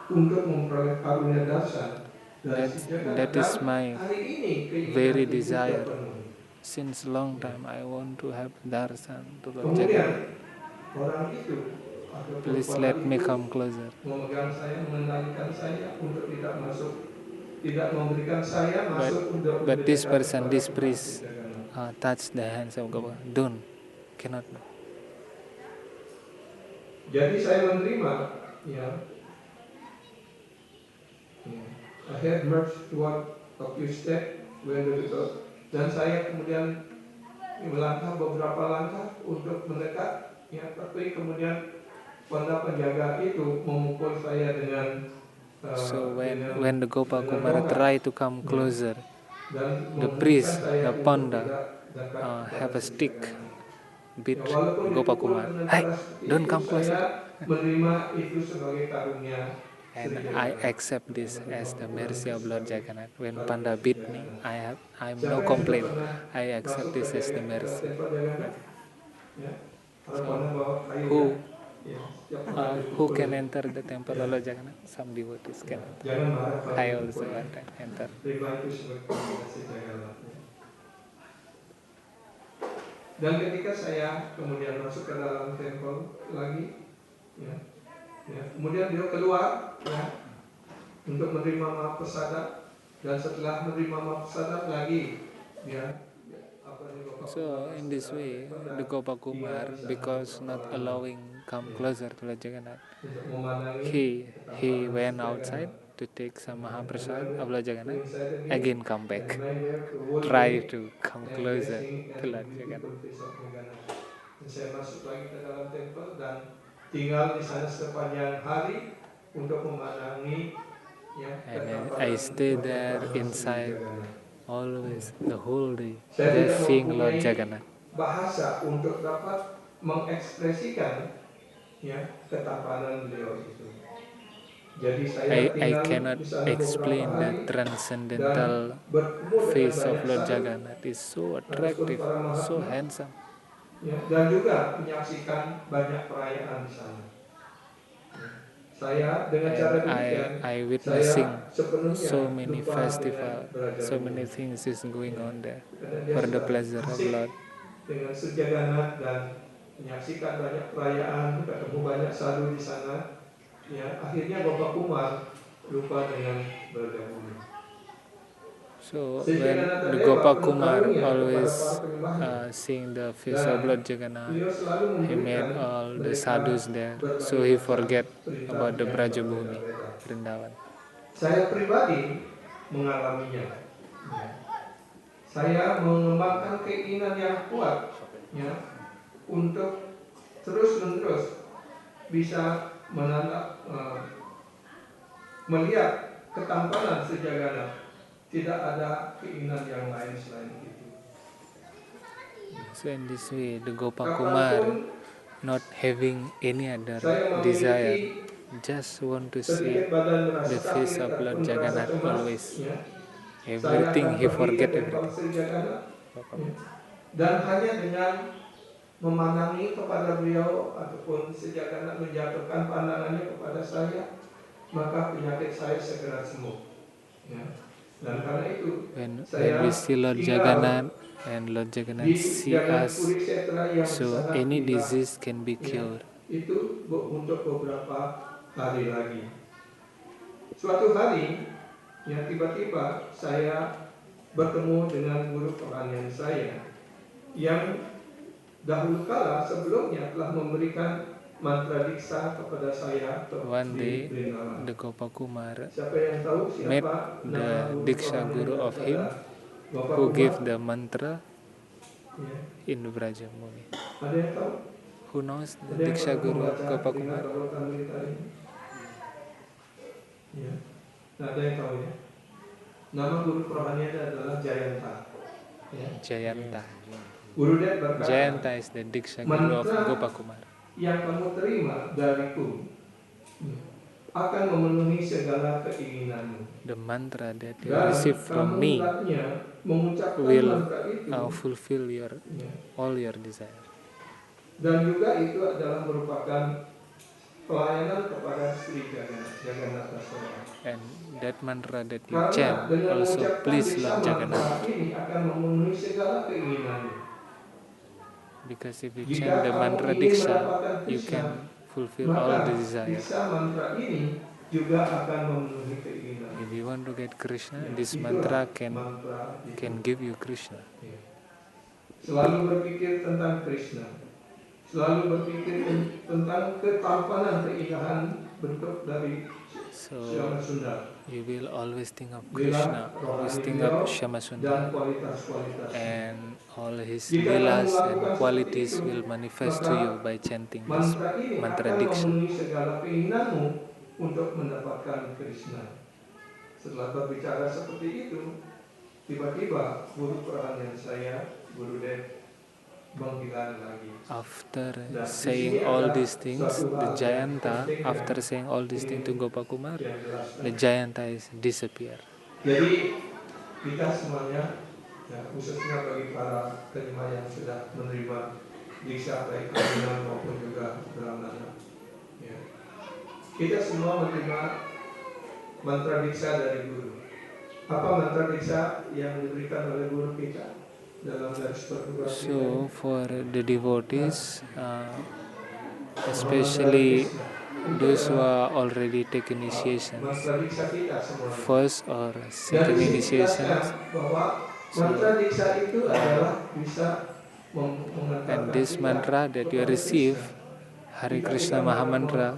untuk memperoleh karunia dasar dari Sri Jagannatha. That is my Hari ini keinginan very itu desire. terpenuhi. Since long time I want to have darshan to Lord Kemudian Jagannath. orang itu atau Please perempuan let me itu come closer. memegang saya, mengendalikan saya untuk tidak masuk, tidak memberikan saya masuk untuk But this mendekat person, kepada this Tuhan priest, Sri Jagannatha. touch the hands of God. Don't, cannot. Jadi saya menerima, ya, I had merged toward a few steps when the result, dan saya kemudian melangkah beberapa langkah untuk mendekat, ya, tapi kemudian pada penjaga itu memukul saya dengan So dengan when the Gopakumar tongkat. try to come closer, Dan the memungkinkan priest, saya the untuk panda, tidak dekat kepada have a Sri stick, Jagannatha. beat Ya, walaupun dipukul Gopakumar. dengan Hey, cara seperti don't itu, come closer. saya menerima itu sebagai karunia Sri And I Jagannatha. accept this as the mercy of Lord Jagannath. When Panda beat me, I'm Siapa no yang sudah complaint. pernah I accept masuk this ke as the mercy. tempat Jagannatth? Ya, harapannya bawa kayu, Who ya. Ya, setiap pernah who dipukul. can enter the temple of Lord Jagannath? Some devotees can enter. Jangan marah kalau I dipukul. also want to enter. Terima itu sebagai karunia Sri Jagannatha. Dan ketika saya kemudian masuk ke dalam tempel lagi, ya, kemudian dia keluar, ya, untuk menerima maaf pesada, dan setelah menerima maaf pesada lagi, ya, So in this way, the Gopakumar, because not allowing come closer to Lord Jagannath, he went outside to take some Mahaprasad of Lord Jagannath, again come back, try to come closer to Lord Jagannath. Saya masuk lagi ke dalam tempel dan tinggal di sana sepanjang hari untuk memandangi, ya, And then I stay there inside always the whole day, saya just tidak seeing Lord mempunyai Jagannath. bahasa untuk dapat mengekspresikan, ya, ketampanan beliau itu. Jadi saya I cannot di sana explain beberapa the hari transcendental dan bertemu dengan face of banyak Lord sadhu, Jagannath is so attractive, so handsome. ya, dan juga menyaksikan banyak perayaan di sana. Saya dengan cara And demikian I witnessing saya sepenuhnya so many lupa festival, dengan belajar so Buddha. many things is going on there Karena dia for the sudah pleasure of asik Lord. dengan Sri Jagannatha dan menyaksikan banyak perayaan, ketemu banyak sadhu di sana. Ya, akhirnya Bapak Kumar lupa dengan bergabung. So when the Gopakumar always seeing the face of Lord Jagannath, he made all the sadhus there, so he forget about the Brajabhumi, Vrindavan. Saya pribadi mengalaminya. Ya. Saya mengembangkan keinginan yang kuat, ya, untuk terus-menerus bisa melihat ketampanan Sri Jagannatha. Tidak ada keinginan yang lain selain itu. So in this way, the Gopakumar not having any other desire, just want to see the face of Lord Jagannath always. Everything he forget everything. Dan hanya dengan memandangi kepada beliau ataupun sejagat menjatuhkan pandangannya kepada saya, maka penyakit saya segera sembuh. Ya. Dan karena itu When saya we see Lord tinggal Jagannath and Lord di Jagannath see Jagan us, Puri Setra yang so sangat any indah. disease can be Ya, cured. itu untuk beberapa hari lagi. Suatu hari, ya tiba-tiba saya bertemu dengan guru kerohanian saya yang dahulu kala sebelumnya telah memberikan mantra diksa kepada saya One di day, Vrindavan. the Gopakumar Siapa yang tahu met siapa the nama guru Diksha kerohanian Guru of him daripada Bapak who Kumar? gave the mantra Ya. in Vrajamuni. Ada yang tahu? Who knows the Ada yang Diksha pernah Guru of membaca Gopakumar? berita berita ini? Ya. Nah, ada yang tahu ya? Nama guru kerohanian adalah Jayanta. Ya. Jayanta. Gurudev berkata, Jayanta is the Diksha Guru of mantra Gopakumar. yang kamu terima dariku akan memenuhi segala keinginanmu. The mantra that you Dan receive kamu from me hendaknya mengucapkan will mantra itu. fulfill your Ya. all your desire. Dan juga itu adalah merupakan pelayanan kepada Sri Jagannatha Swami. And that mantra that you Karena chant dengan also mengucapkan please diksa Lord mantra Jagannath. ini akan memenuhi segala keinginanmu. Because if you Jika chant the kamu mantra ingin Diksha, mendapatkan you Krishna, can fulfill all maka the desire. diksa mantra ini juga akan memenuhi keinginan. If you want to get Krishna, Ya, this itulah mantra mantra itu. can give you Krishna. Ya. Selalu berpikir tentang Krishna, selalu berpikir tentang ketampanan keindahan bentuk dari So Syama Sundar, you will always think of Lila Krishna, always rohani think beliau of Shama dan Sundar, kualitas-kualitasnya. and all his Jika kamu lilas and melakukan qualities seperti itu, will manifest to maka you by chanting this mantra ini mantra akan Diksha. memenuhi segala keinginanmu untuk mendapatkan Krishna. Setelah berbicara seperti itu, tiba-tiba guru kerohanian saya, Gurudev, menghilang lagi. After Dan saying di sini all ada these things, suatu the hal yang Jayanta, penting after yang saying all these things to ingin Gopakumar, dia jelaskan. the Jayanta is disappear. Jadi kita semuanya, ya, khususnya bagi para penerima yang sudah menerima diksa baik Brahmana maupun juga Brahmana, ya, kita semua menerima mantra diksa dari guru. Apa mantra diksa yang diberikan oleh guru kita dalam garis perguruan kita? So for the devotees, especially those who are already take initiations, mantra diksa kita semuanya. first or Dan second di sini initiations, dijelaskan bahwa mantra diksa itu adalah bisa mengantarkan and this kita mantra that you kepada receive, Krishna. Hare Jika Krishna kita Maha Mantra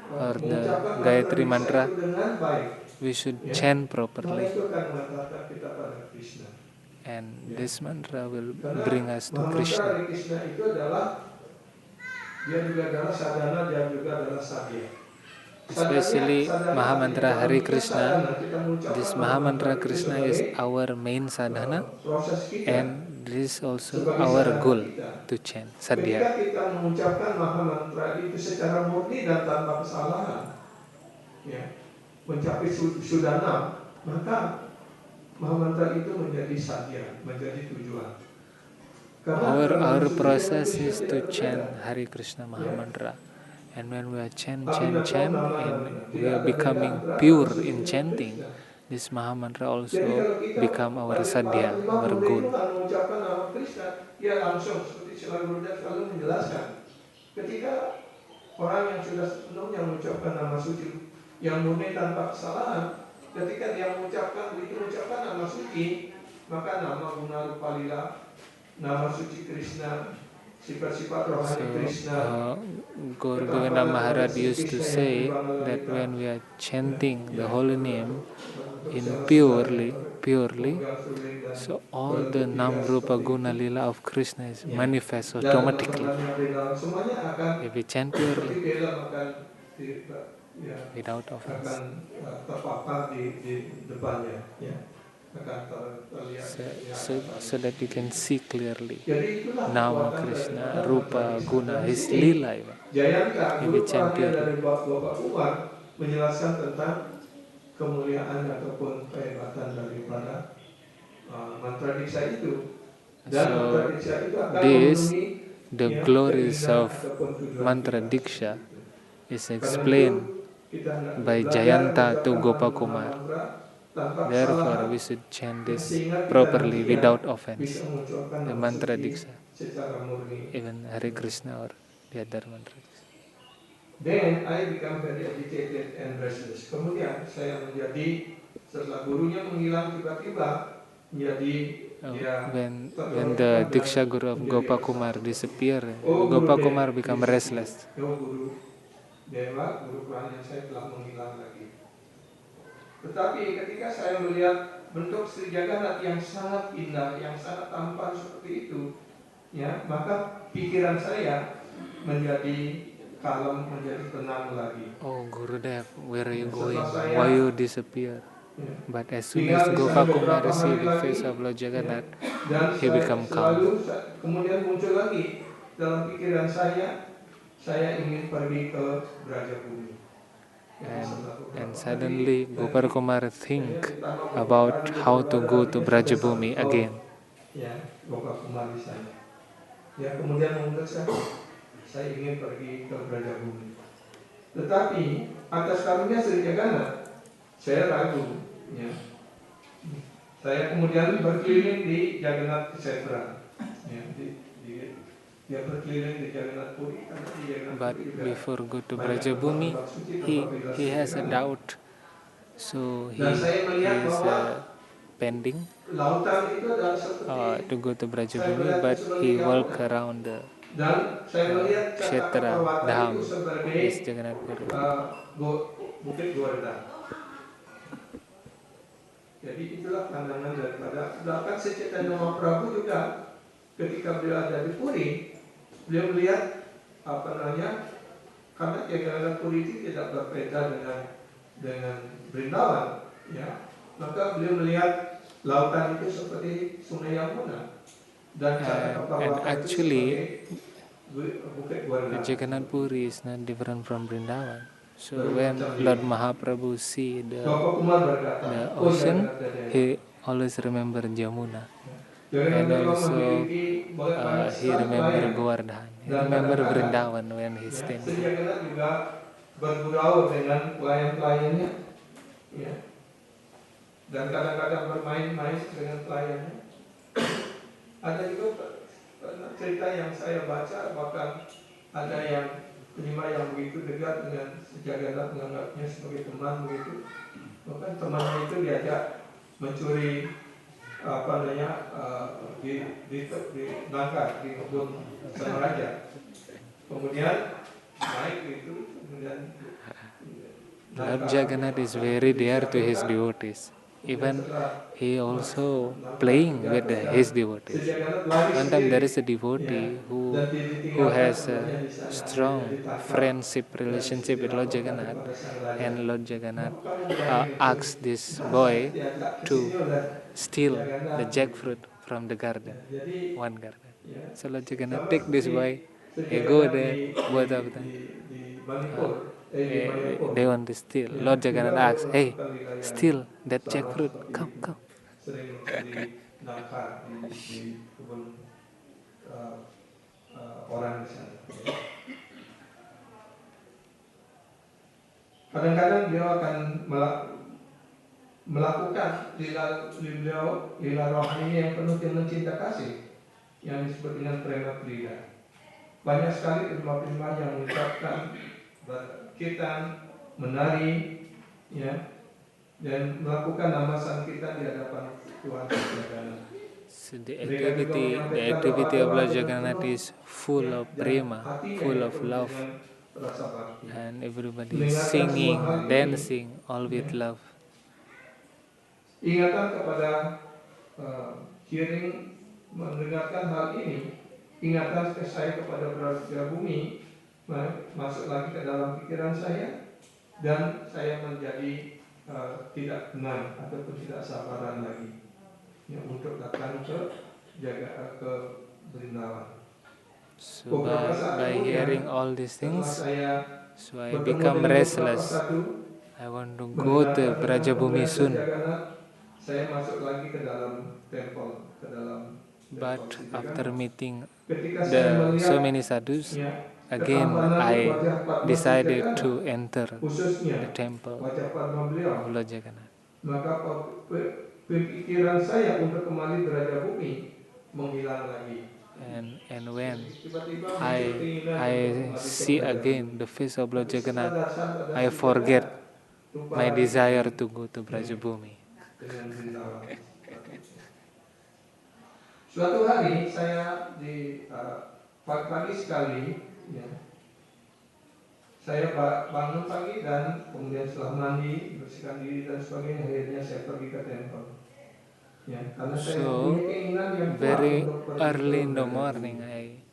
or the mengucapkan Gayatri diksa Mantra, itu dengan baik, we should ya, chant maka properly, itu akan mengantarkan kita pada Krishna. and Ya. this mantra will Karena bring us to Maha Mantra Krishna. dari Krishna itu adalah dia juga adalah sadhana dan juga adalah sadhya. Especially Maha Mantra Hare Krishna, this Maha Mantra itu Krishna is sebagai, our main sadhana, proses kita. and this is also Sebagai our sadhana goal kita. to chant Ketika Sadhya. kita mengucapkan Maha Mantra itu secara murni dan tanpa kesalahan, ya, mencapai sudana, maka Maha Mantra itu menjadi sadhya, menjadi tujuan. Our process is to chant Hare Krishna Maha Mantra, and when we are chant, and we are becoming pure in chanting, this Maha Mantra also become our sadhya, our goal. Mengucapkan nama Krishna, ya langsung seperti Srila Gurudev selalu menjelaskan. Ketika orang yang sudah sepenuhnya mengucapkan nama suci yang murni tanpa kesalahan, ketika dia mengucapkan nama suci, maka nama guna rupa lila, nama suci Krishna, sifat-sifat rohani Krishna. Gaur Govinda Maharaj used to say that when we are chanting the holy name in purely, so all the Nam Rupa Guna Lila of Krishna is manifest automatically. If we chant purely, without offense. Terpapar di depannya, ya. So that you can see clearly Jadi itulah Nama kekuatan Krishna, daripada Rupa, mantra diksa. Guna, Dan His di sini, Lila even. Jayanta, If guru we chant kerohanian purely. dari Bapak Umar menjelaskan tentang kemuliaan ataupun kehebatan daripada mantra diksa itu. Dan mantra So diksa itu akan this memenuhi the ya, glories keindahan of ataupun tujuan mantra kita diksha seperti itu. is Karena itu explained kita hendaknya by belajar Jayanta to mengucapkan Gopakumar. mantra tanpa Therefore, kesalahan, we should chant ya, this sehingga kita properly nantinya without bisa offense, mengucapkan the nama mantra suci diksha, secara murni. even Hare Krishna or the other mantra diksha. Then I become very agitated and restless. Kemudian saya menjadi, setelah gurunya menghilang tiba-tiba, menjadi When tergolong the dan Diksha Guru of menjadi Gopakumar resah. disappear, Oh guru Gopakumar become Dewa, restless. oh guru Dewa, guru Purana saya telah menghilang lagi. Tetapi ketika saya melihat bentuk Sri Jagannath yang sangat indah, yang sangat tampan seperti itu, ya, maka pikiran saya menjadi kalem, menjadi tenang lagi. Oh Gurudev, where are you Setelah going? Why you disappear? Ya. But as soon Tinggal as di sana Gopakumar beberapa see hari the lagi, face of Lord Jagannath, dan he become calm. kemudian muncul lagi dalam pikiran saya ingin pergi ke Brajabumi. And suddenly Gopakumar think about how to go to Brajabumi again. Ya, Gopakumar di sana. Ya, kemudian memutuskan saya ingin pergi ke Brajabumi. Tetapi atas karunia Sri Jagannath, saya ragu. Ya. Saya kemudian berkeliling di Jagannath Kshetra. Ya, dia berkeliling di Jagannath Puri. But before go to Brajabumi, he has a doubt. So he is pending to go to Brajabumi, but he walk around the Kshetra Dham, is Jagannath Puri. Bukit Gowarda. Jadi itulah pandangan daripada, bahkan Sri Chaitanya Mahaprabhu juga ketika beliau ada di Puri, beliau melihat karena Jagannath Puri itu tidak berbeda dengan Vrindavan, ya, maka beliau melihat lautan itu seperti Sungai Yamuna dan And actually, Bukit Gowarda. Jagannath Puri is not different from Vrindavan. So when Lord Mahaprabhu see the ocean, he always remember Jamuna, and also he remember Govardhan, he remember Vrindavan when he stands. Sri Jagannath juga bergurau dengan pelayan-pelayannya, ya, dan kadang-kadang bermain-main dengan pelayannya. Ada juga cerita yang saya baca, bahkan ada yang penyimak yang begitu dekat dengan Jagannath, menganggapnya sebagai teman begitu. Bahkan temannya itu diajak mencuri di nangka di kebun sang raja. Kemudian naik itu, kemudian Lord Jagannath is very dear to his devotees. Even he also playing with his devotees. One time there is a devotee who has a strong friendship relationship with Lord Jagannath, and Lord Jagannath asked this boy to steal the jackfruit from the garden, one garden. So Lord Jagannath take this boy, go there, both of them. They want to steal. Lord Jagannath asks, "Hey, steal that jackfruit. Come." Sering mencari nangka di kebun orang di sana. Kadang-kadang beliau akan melakukan lila rohani yang penuh dengan cinta kasih, yang disebut dengan prema prida. Banyak sekali prima-prima yang mengucapkan berkirtan, menari, ya, dan melakukan nama Sankirtan di hadapan Tuhan Jagannath. So the activity of Lord Jagannath is full of prema, full of love, and everybody is singing, dancing, all with love. Ingatan kepada mendengarkan hal ini, ingatan saya kepada Brajabumi masuk lagi ke dalam pikiran saya, dan saya menjadi tidak tenang ataupun tidak sabaran lagi, ya, untuk datang ke Vrindavan. So by hearing all these things, so I become restless. I want to go to Brajabumi soon. Saya masuk lagi ke dalam temple, ke dalam But after meeting Ketika saya so melihat many sadhus, ya, again ketampanan I wajah Padma Sri decided Jagana, to enter the khususnya temple wajah Padma of beliau, Lord Jagannath. maka pemikiran saya untuk kembali beraja bumi menghilang lagi. And when Tiba-tiba muncul I keinginan I untuk kembali ke see beraja again bumi. the face of Lord Tapi setelah Jagannath, sadar I Sri forget Jagana, lupa my lagi desire dengan to go to Brajabhumi. Brindawan. Suatu hari saya di pagi sekali, ya, saya bangun pagi dan kemudian setelah mandi, bersihkan diri dan sebagainya, akhirnya saya pergi ke temple. Ya, karena saya So mempunyai keinginan yang kuat very untuk pergi ke early in the Brajabhumi. morning,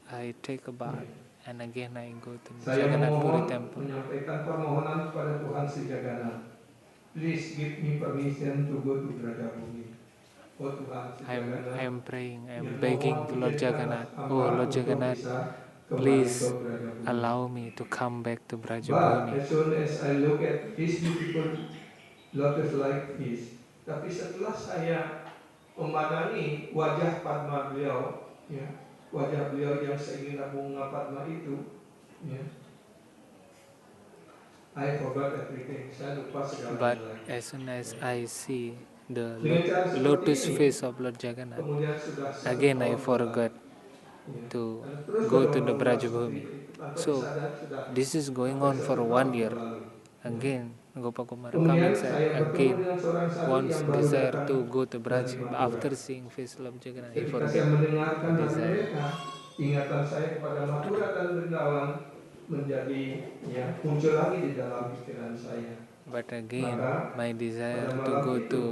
I take a bath and again I go to Saya Jagannath Puri memohon temple. menyampaikan permohonan kepada Tuhan Sri Jagana. Please give me permission to go to Brajabhumi. Oh Tuhan Sri Jagana. I'm praying, I'm Ya, begging mohon to Lord izinkanlah Jagannath. hamba Oh Lord untuk Jagannath, bisa kembali ke please Brajabhumi. allow me to come back to But Brajabhumi. as soon as I look at his beautiful lotus like this, tapi setelah saya memandangi wajah Padma beliau, ya, wajah beliau yang seindah bunga Padma itu, ya, I forgot everything. Saya lupa segalanya But lagi. as soon as I see the Dengan cara seperti lotus ini, face of Lord Jagannath, kemudian sudah 1 again I tahun forgot ya, to dan terus go to the berulang-ulang seperti Brajabhumi. itu. Tanpa So disadari sudah this is going hampir on 1 for tahun 1 year. berlalu. Ya. Again, Gopakumara come Kemudian inside saya bertemu again dengan seorang sadhu wants yang baru desire datang to go to Braj. dari But Madura. after seeing face of Jagannath, he Ketika saya forget mendengarkan the dari desire. mereka, ingatan saya kepada Mathura dan Brindawan menjadi, ya, muncul lagi di dalam pikiran saya. But again, Maka my desire pada to malam go itu to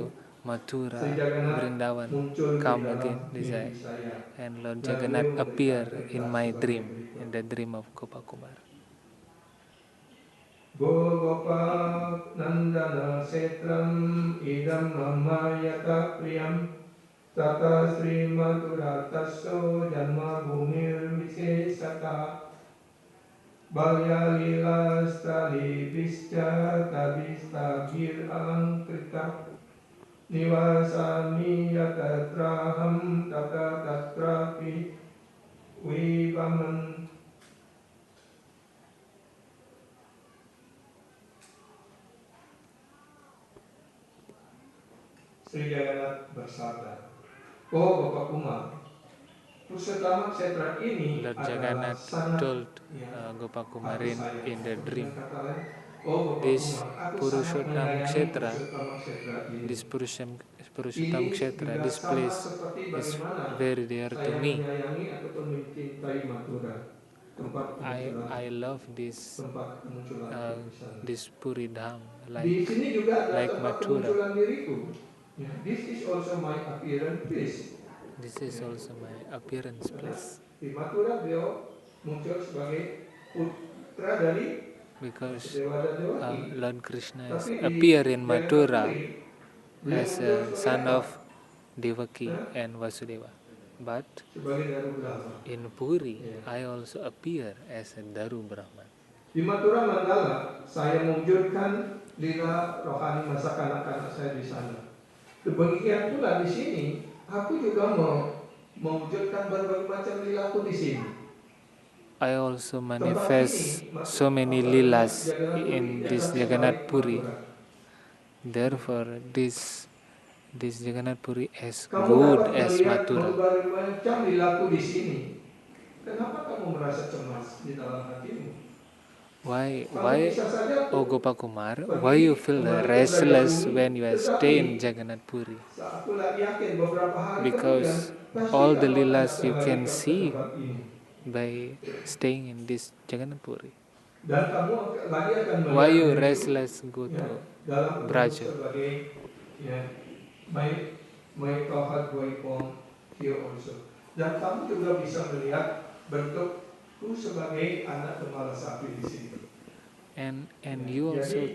Mathura, Sri Jagannath Vrindavan muncul di come dalam again mimpi desire. saya. And Lord Dan Jagannath beliau appear memberikan in perintah my sebagai dream, berikut. in the dream of Gopakumar. Gopa Nandana Setram Idam Mamayata Priyam Tata Sri Madura Tasso Janma Bhumir Visesata Balya Lila Stali Visca Tabista Bir Alangkrita Nivasami Yatatraham Tata Tatrapi Vivaman. Sri Jagannath bersabda, "Oh Bapak Kumar, Pusetama Kshetra ini Lord adalah Jagannath sangat, told ya, Gopakumar aku sayang." in the dream, Dengan kata lain, oh Bapak this Kumar, aku sangat Purushottam menyayangi Kshetra, Pusetama Kshetra ini. this Purushottam Ini Kshetra, juga this sama place seperti is bagaimana very dear to saya me. menyayangi ataupun mencintai Mathura, tempat kemunculan, I love this kehidupan. this Puri Dham Di like sini juga ada like tempat Mathura. kemunculan diriku. Ya, this is also my appearance place. This is also my appearance place. Di Mathura beliau muncul sebagai putra dari Because Dewa dan Dewaki. Lord Krishna has Tapi di appear in Jagannath Mathura Puri, beliau as muncul a sebagai son apa? of Devaki and Vasudeva. But Sebagai Daru Brahma. in Puri, I also appear as a Daru Brahman. Di Mathura Mandala, saya mewujudkan lila rohani masa kanak-kanak saya di sana. Demikian pula di sini, aku juga mau mewujudkan berbagai macam lilaku di sini. I also manifest so many lilas in this Jagannath Puri. Therefore, this Jagannath Puri as good as Mathura. Berbagai macam lilaku di sini. Kenapa kamu merasa cemas di dalam hatimu? Why, O Gopakumar, why you feel restless when you stay in Jagannath Puri? Because all the lilas you can see by staying in this Jagannath Puri. Why you restless go to Braja? Dan kamu juga bisa melihat bentukku sebagai anak gembala sapi di sini. And you also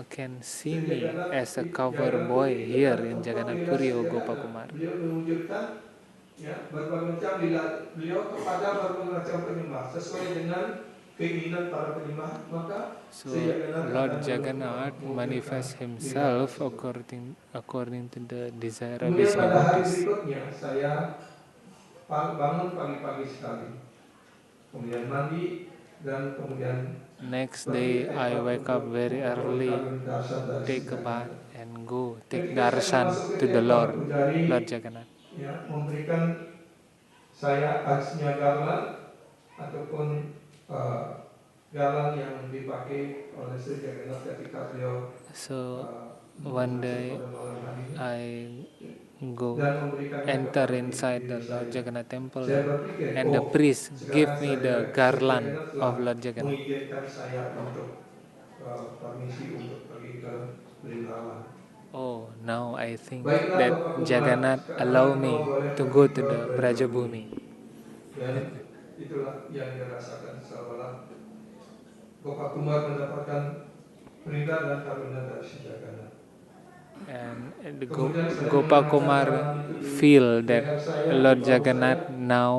can see me as a cover boy here in Jagannath Puri, O Gopakumar. Beliau mewujudkan, ya, berbagai macam beliau kepada berbagai macam penyembah sesuai dengan keinginan para penyembah. Maka so Lord Jagannath manifests himself according to the desire of his kemudian pada hari devotees. berikutnya saya bangun pagi-pagi sekali, kemudian mandi, dan kemudian Next day, I wake up very early, take a bath, and go take darshan to the Lord Jagannath. Ya, memberikan saya aksnya garland ataupun garland yang dipakai oleh Sri Jagannath ketika beliau So one day pada malam hari. I go Dan memberikannya enter kepada inside diri the Lord saya. Jagannath temple, Saya berpikir, and the priest give sekarang me saya the Sri garland Jagannath telah of Lord Jagannath. mengizinkan saya untuk permisi untuk pergi ke Vrindavan. Oh, now I think Baiklah, that Bapak Kumar, Jagannath sekarang allow kau me boleh to pergi go ke to the Brajabhumi. Dan itulah yang dirasakan seolah Bapak Kumar mendapatkan perintah dan karunia dari si Jagannath. And the Kemudian saya Gopa mengenakan Kumar garland itu di feel that leher saya, di Lord bahu Jagannath saya. now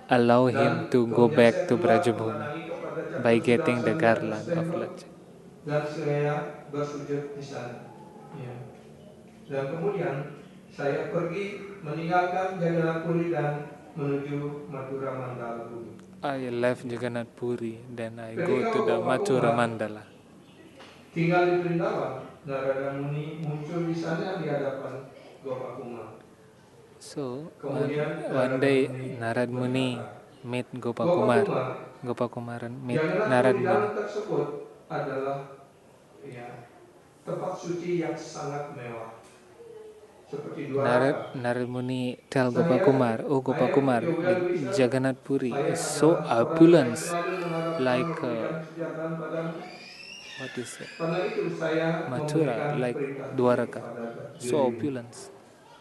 allow him Dan to go kemudian back saya to keluar Brajabhumi mengenangi kepada by Cakra getting the Sudarsana di atas garland of tembok, Lord Jagannath. dan saya bersujud di sana. Ya. Dan kemudian saya pergi meninggalkan Jagannath Puri dan menuju Mathura Mandala Bumi. I left Jagannath Puri, then I go Ketika to the Bapak Mathura Kumar Mandala. tinggal di Vrindavan, Narada Muni muncul di sana di hadapan Bapak Kumar. So Kemudian one day Narad Muni meet Gopa Bapak Kumar. Kumar, Gopa Kumar meet Jagannath Narad Puri Muni. dalam tersebut adalah tempat suci yang sangat mewah, seperti Dwaraka. Narad Muni tell Gopa Kumar, oh Gopa Kumar, the Jagannath Puri is so opulent, like what is it? Mathura, like Dwaraka, so opulent,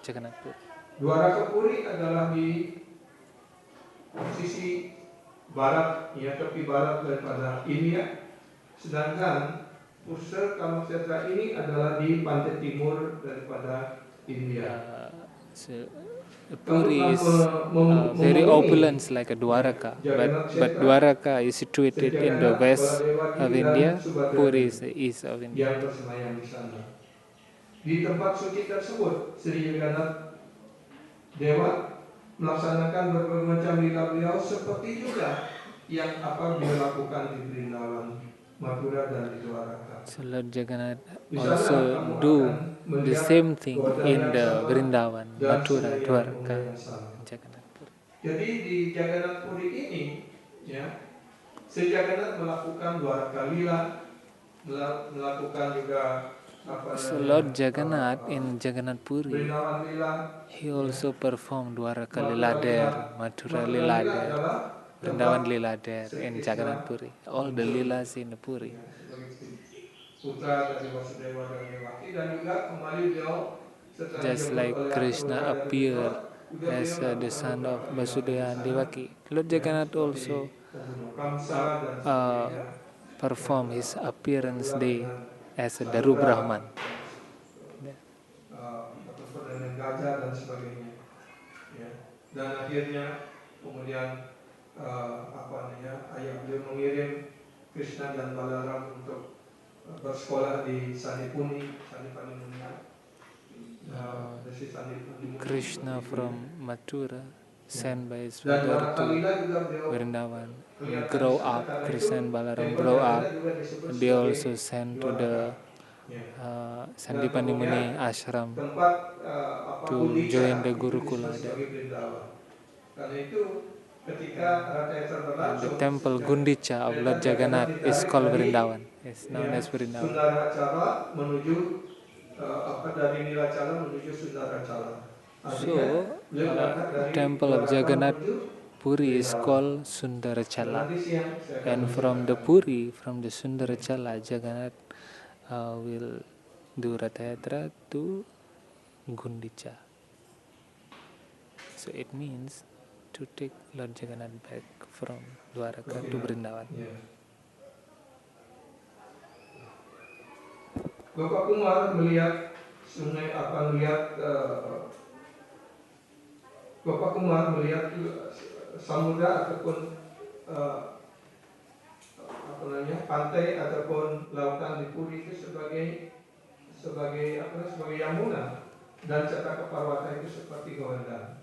Jagannath Puri. Dwaraka Puri adalah di sisi barat, ya, tepi barat daripada India, sedangkan pusat Kamakshetra ini adalah di pantai timur daripada India. So, Puri is very opulent like a Dwaraka, but Dwaraka is situated in the west of India, Puri is the east of India. Yang bersemayam di sana. Di tempat suci tersebut, Sri Jagannath Dewa melaksanakan berbagai macam lila beliau seperti juga yang apa beliau lakukan di Vrindavan, Mathura dan di Dwaraka. So Lord Jagannath also do the same thing in the Vrindavan, Mathura, Dwaraka, Jagannath Puri. Jadi di Jagannath Puri ini, ya, Sri Jagannath melakukan Dwaraka lila, melakukan juga So Lord Jagannath in Jagannath Puri, he also performed Dwaraka Lila there, Mathura Lila there, Vrindavan Lila there in Jagannath Puri. All the Lilas in Puri. Just like Krishna appeared as the son of Vasudeva and Devaki, Lord Jagannath also perform his appearance day as a Daru Brahman. Gajah dan sebagainya. Ya. Dan akhirnya kemudian ayah beliau mengirim Krishna dan Balaram untuk bersekolah di Sanipuni, Krishna from Mathura sent by his father to Vrindavan, grow up. Krishna and Balaram grow up. They also sent to the Sandipani Muni ashram to join the Gurukula there. And the temple Gundicha of Lord Jagannath is called Vrindavan. It's known as Vrindavan. So, temple of Jagannath Puri is called Sundarachala. And from the Puri, from the Sundarachala, Jagannath will do Rathayatra to Gundicha. So it means to take Lord Jagannath back from Dwaraka to Vrindavan. Bapak Kumar melihat Bapak Kumar melihat samudra ataupun pantai ataupun lautan di Puri itu sebagai Yamuna, dan Cetaka Parwata itu seperti Govardhana.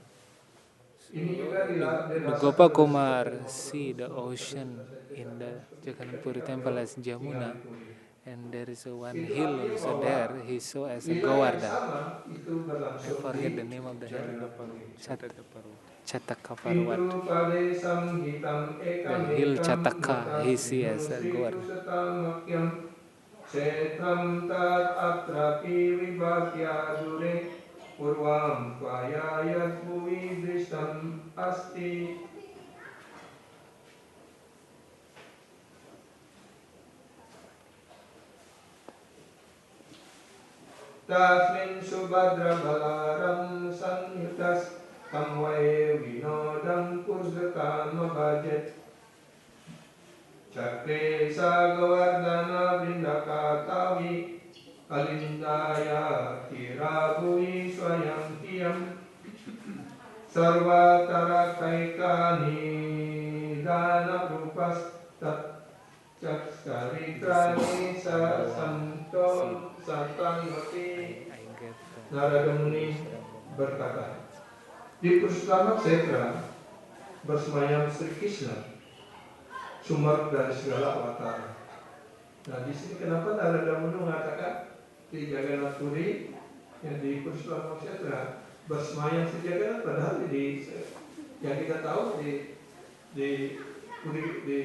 The Gopakumar see the ocean in the Jagannath Puri temple as Jamuna, and there is one hill also there. He saw as a Gowarda. I forget the name of the hill. Chatakaparwat. The hill Chataka he see as a Gowarda. Setam tat atrapi vibhakya dure purvam payayat bhuvi dristam asti. Tasmin subhadra balaram sanyutas tamvaye vinodam kursakam bhajet. Cakre sagavardhana vindakatavi alindaya tirabhui swayam tiyam sarvatara kaikani dana rupas tat caksaritrani sasanton satangati. Narada Muni berkata, di Purusutama Kshetra bersemayam Sri Krishna, sumber dari segala avatar. Nah, di sini kenapa Narada Muni mengatakan di Jagannath Puri yang di Purusutama Kshetra bersemayam Sri Jagannath, padahal yang kita tahu di Puri di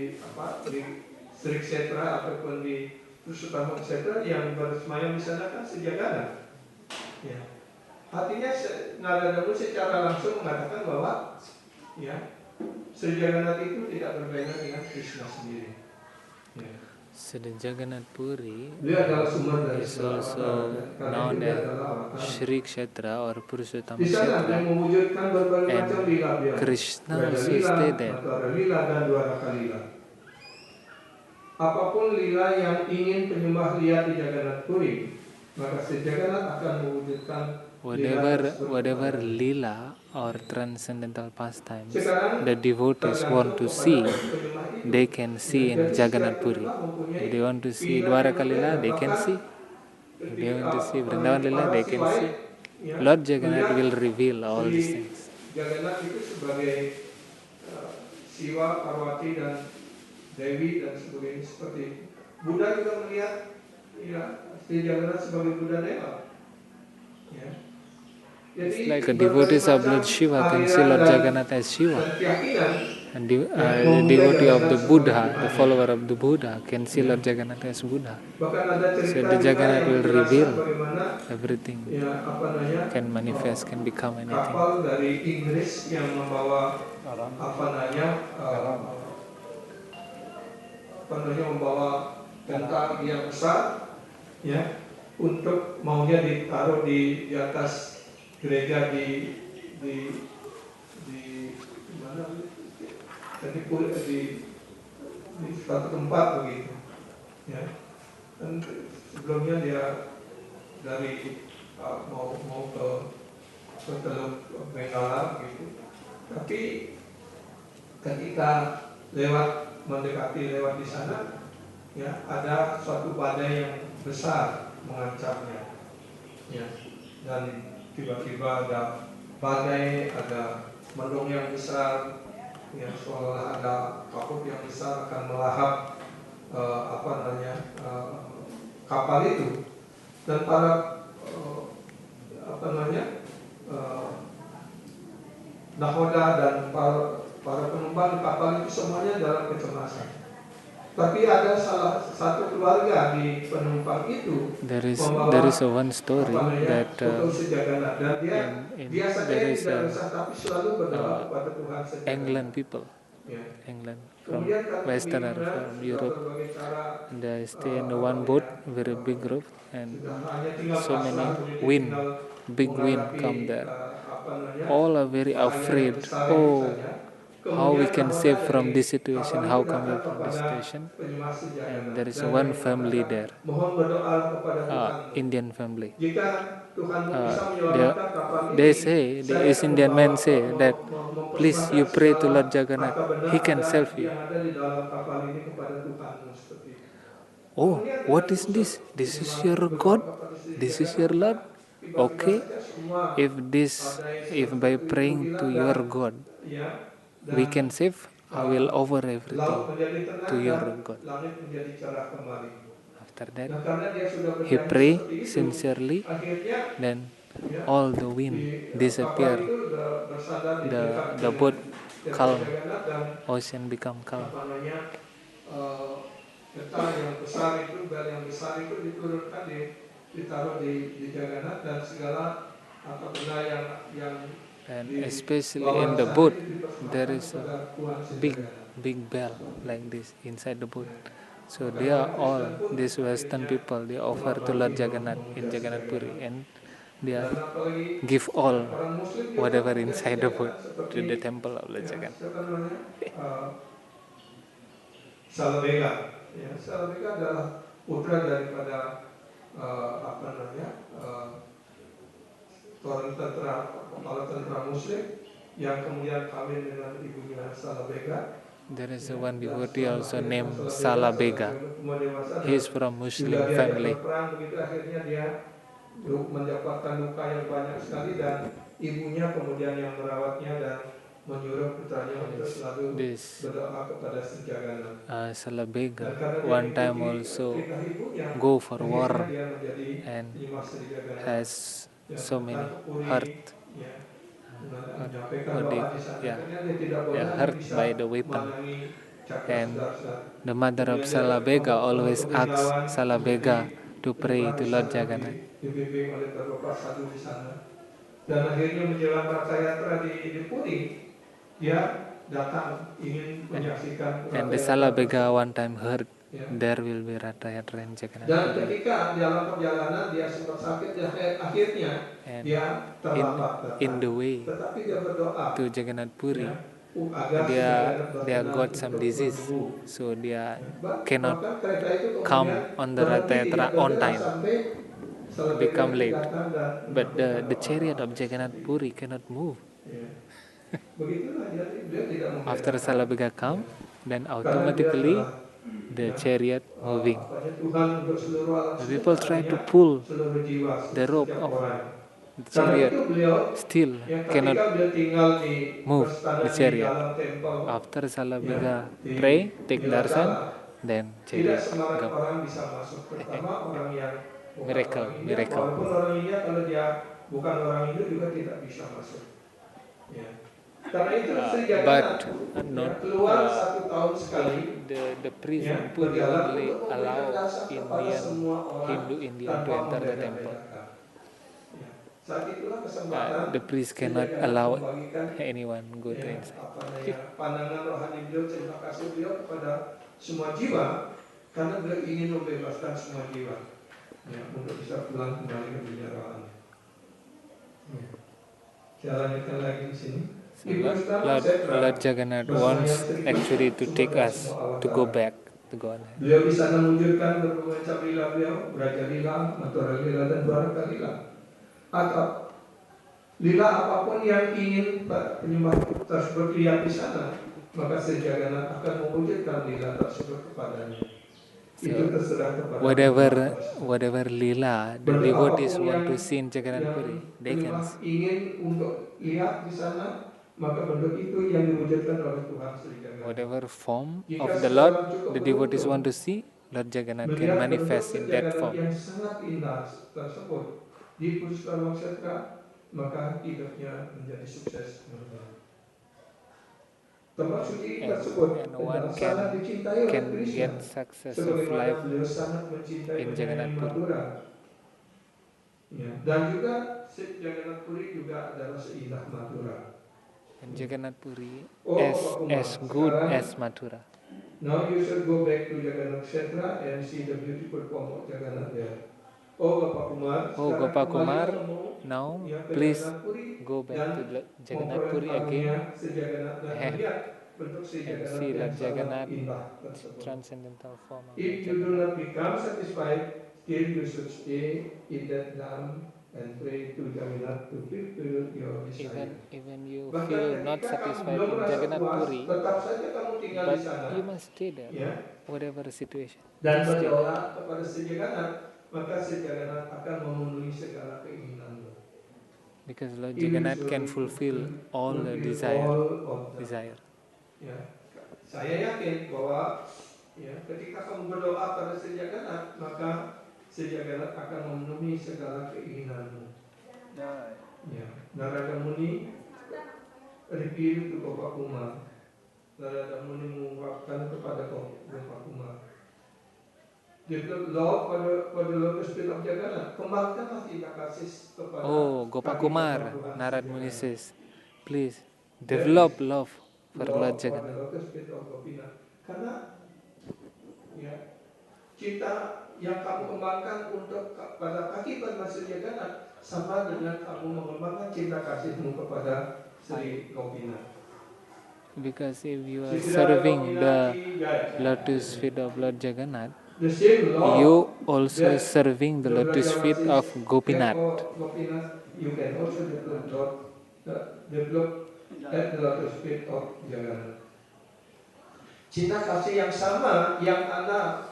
Sri Kshetra ataupun di Purusutama Kshetra yang bersemayam di sana kan Sri Jagannath. Ya. Artinya Narada Muni secara langsung mengatakan bahwa ya Sri Jagannath itu tidak berbeda dengan Krishna sendiri. Ya. So the Jagannath Puri Dia adalah sumber dari is segala also avatar. Karena known dia as adalah avatar. Shri Kshetra or Purushottama Di sana dia Kshetra, mewujudkan berbagai and macam lila dia. Krishna Raja also lila, stay there. Matara lila dan Dwaraka lila. Apapun lila yang ingin penyembah lihat di Jagannath Puri, maka Sri Jagannath akan mewujudkan Whatever lila or transcendental pastimes the devotees want to see, they can see in Jagannath Puri. If they want to see Dwaraka Lila, they can see. If they want to see Vrindavan Lila, they can see. Lord Jagannath will reveal all these things. Jagannath itu sebagai Siwa, Parwati dan Dewi dan sebagainya seperti itu. Buddha juga melihat Sri Jagannath sebagai Buddha Dewa. Ya. It's like a devotee of Lord Shiva can see Lord Jagannath as Shiva. And the devotee of the Buddha, the follower of the Buddha, can see Lord Jagannath as Buddha. So the Jagannath will reveal everything, can manifest, can become anything. Kapal dari Inggris yang membawa membawa tentang yang besar, ya, untuk maunya ditaruh di atas gereja di mana? Di suatu tempat begitu, ya. Dan sebelumnya dia dari mau ke Teluk Benggala gitu, tapi ketika mendekati di sana, ya, ada suatu badai yang besar mengancamnya, ya, dan tiba-tiba ada badai, ada mendung yang besar, ya, seolah ada kapal yang besar akan melahap kapal itu, dan para nahoda dan para penumpang kapal itu semuanya dalam kecemasan. Tapi ada salah satu keluarga di penumpang itu there is one story that there is England people, England from Western or from Europe, and they stay in one boat, very big group, and so many big wind come there. All are very afraid. Oh, how we can save from this situation? How come we from this situation? And there is one family there, Indian family. They say, the East Indian men say that, please you pray to Lord Jagannath, He can save you. Oh, what is this? This is your God? This is your Lord? okay, saja semua if by praying to your God ya, we dan can save, I will offer everything laut menjadi tenang to your dan God. langit menjadi cerah kembali. After that, Nah, karena dia sudah he berjanji pray seperti itu, sincerely, akhirnya then ya all the wind kapal disappear, itu bersandar di dekat the boat Temple calm, Jagannath dan ocean become calm. apa namanya eh, peta yang besar itu, bel yang besar itu diturunkan ditaruh di Jagannath, dan segala apa benda yang And di especially bawah in the sana boat, itu there dipersembahkan is a kepada Tuhan big sejagat. bell like this inside the boat. Ya. So Maka they are orang all Kristen pun these Western akhirnya people, they offer to Lord berbakti Jagannath in memuja Jagannath Puri, sejagat. and they Dan apalagi give all orang Muslim juga whatever memuja inside the boat sejagat to seperti the temple of Lord ya, Jagannath. siapa namanya Salabega. Ya, Salabega adalah putra daripada apa namanya seorang kepala tentara Muslim yang kemudian kawin dengan ibunya Salabega. There is Ya, one dan devotee setelah also melahirkan named Salabega, Salabega. umur dewasa, He is dan from juga Muslim diajak family. berperang begitu, akhirnya dia mendapatkan luka yang banyak sekali, dan ibunya kemudian yang merawatnya dan menyuruh putranya untuk selalu This berdoa kepada Sejagat. Dan Salabega karena dia one time mengikuti also perintah ibunya, go for akhirnya war dia menjadi and penyembah Sejagat. has Ya, so many datang ke Puri, hurt, ya, menyampaikan doa they, di sana. yeah, Akhirnya dia tidak they boleh are lagi hurt bisa by the weapon. menangi cakra And sudarsa. the mother of Kemudian dia Salabega always asks pengetahuan Salabega menjadi to pray penyembah to di Lord sana, Jagannath. dibimbing oleh beberapa sadhu di sana. Dan akhirnya menjelang Ratayatra di Puri, dia datang ingin menyaksikan And the Ratayatra Salabega tersebut. one time heard Ya. there will be Ratayatra in Jagannath Dan Puri. ketika dalam perjalanan dia sempat sakit, dan akhirnya And dia terlambat in datang. the way Tetapi dia berdoa to Jagannath Puri, ya, agar they Sejagat are berkenan got some untuk disease, menempuh. so they cannot Bahkan kereta itu come kemudian on the berhenti Ratayatra tidak on bergerak time, sampai Salabega become itu late. datang dan But menyampaikan the doa chariot of tersebut. Jagannath Puri cannot move. Ya. Begitulah dia tidak membedakan. After Salabega come, Ya. then Karena dia automatically adalah the chariot moving. Tuhan untuk seluruh alam The semesta, people try to artinya pull seluruh jiwa, the rope setiap of orang. the Karena chariot, itu beliau still yang cannot ketika beliau tinggal di move berstana the di chariot. dalam tempel After ya, Salabega di pray, take darshan, Nilacala, then tidak chariot sembarang go. orang bisa masuk, terutama orang yang bukan Miracle, orang India. miracle. Walaupun orang India, kalau dia bukan orang Hindu juga tidak bisa masuk. Ya. Karena itu Sri But Jagannath ya, not keluar 1 tahun sekali the priest ya, in Puri berjalan only untuk memberikan allow dasar kepada semua orang Hindu Indian to tanpa enter the temple. membeda-bedakan. Ya. Saat itulah kesempatan The priest Sri cannot Jagannath allow membagikan anyone go to ya, inside. apa namanya, pandangan rohani beliau, terima kasih beliau kepada semua jiwa, karena beliau ingin membebaskan semua jiwa ya, untuk bisa pulang kembali ke dunia rohani. Ya. Saya lanjutkan lagi di sini. So Lord Jagannath wants actually to take us to go back to Godhead. Beliau bisa mewujudkan berbagai macam lila beliau, Braja Lila, Mathura Lila, dan Dwaraka Lila. Atau lila apapun yang ingin penyembah tersebut lihat di sana, maka Sri Jagannath akan mewujudkan lila tersebut kepadanya. Itu terserah kepada whatever lila the devotees want to see in Jagannath Puri, they can see. Ingin untuk lihat di sana, maka bentuk itu yang diwujudkan oleh Tuhan Sri Jagannath. Whatever form of the Lord the devotees want to see, Lord Jagannath can manifest in that form. Yang sangat indah tersebut di Pushkar Kshetra, maka hidupnya menjadi sukses. Tempat suci tersebut And one sangat dicintai oleh can Krishna. get success of life Beliau sangat mencintai in Jagannath Puri. Mathura. Ya. Dan juga Jagannath Puri juga adalah seindah Mathura. And Jagannath Puri Bapak as good sekarang, as Mathura. Now you should go back to Jagannath Kshetra and see the beautiful form of Jagannath there. Bapak Kumar. Gopa Kumar, now please go back to Jagannath Puri again and see Lord Jagannath transcendental form of If you do not become satisfied, still you should stay in that dham and pray to Jagannath to fulfill your desire. Even you feel not satisfied in Jagannath Puri, but you must stay there, whatever situation. Dan berdoa kepada Sri Jagannath, maka Sri Jagannath akan memenuhi segala keinginan. Because Lord He will Jagannath can fulfill all the desire. of them. Desire. Ya, saya yakin bahwa ya, ketika kamu berdoa pada Sri Jagannath, maka Sri Jagannath akan memenuhi segala keinginanmu. Ya, Narada Muni reveal to Bapak Kumar. Narada Muni mengungkapkan kepada Bapak Kumar. Develop love pada lotus feet of Jagannath. Kembangkanlah cinta kasih kepada Oh, Gopakumar, Tuhan Narad Sri Muni Jagannath. says, please develop love for Love Lord pada Jagannath. lotus feet of Gopinath. Karena ya, cinta yang kamu kembangkan untuk pada kaki Padma Sri Jagannath sama dengan kamu mengembangkan cinta kasihmu kepada Sri Gopinath. Because if you are Sri serving Gopinath the ki jai. lotus feet of Lord Jagannath, The same love you also that serving the the lotus feet of Brajawasis Gopinath. have for Gopinath, you can also develop at the lotus feet of Jagannath. Cinta kasih yang sama yang Anda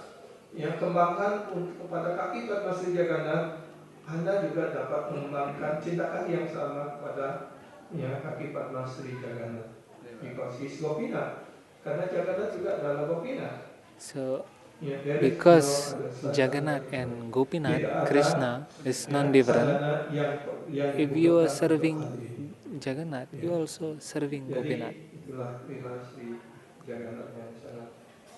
yang kembangkan untuk kepada kaki Padma Sri Jagannath, Anda juga dapat mengembangkan cinta kasih yang sama kepada ya, kaki Padma Sri Jagannath. Because he's Gopinath. Karena Jagannath juga adalah Gopinath. So, Ya, there is because no other Jagannath sadhana. and Gopinath, Tidak ada, Krishna is ya, non-different. sadhana yang If you are dibutuhkan serving untuk hal ini. Jagannath, Ya. you also serving Jadi Gopinath. itulah Sri Jagannath yang sangat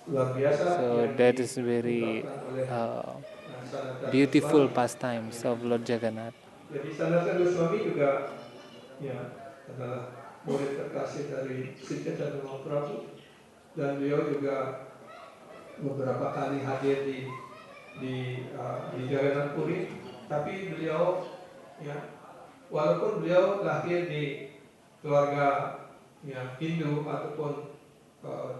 luar biasa. So yang that is very diungkapkan oleh Sanatana beautiful Goswami. pastimes of Lord Jagannath. Jadi Sanatana Goswami juga ya adalah murid terkasih dari Sri Chaitanya Mahaprabhu, dan beliau juga beberapa kali hadir di Jagannath Puri, tapi beliau ya walaupun beliau lahir di keluarga ya Hindu ataupun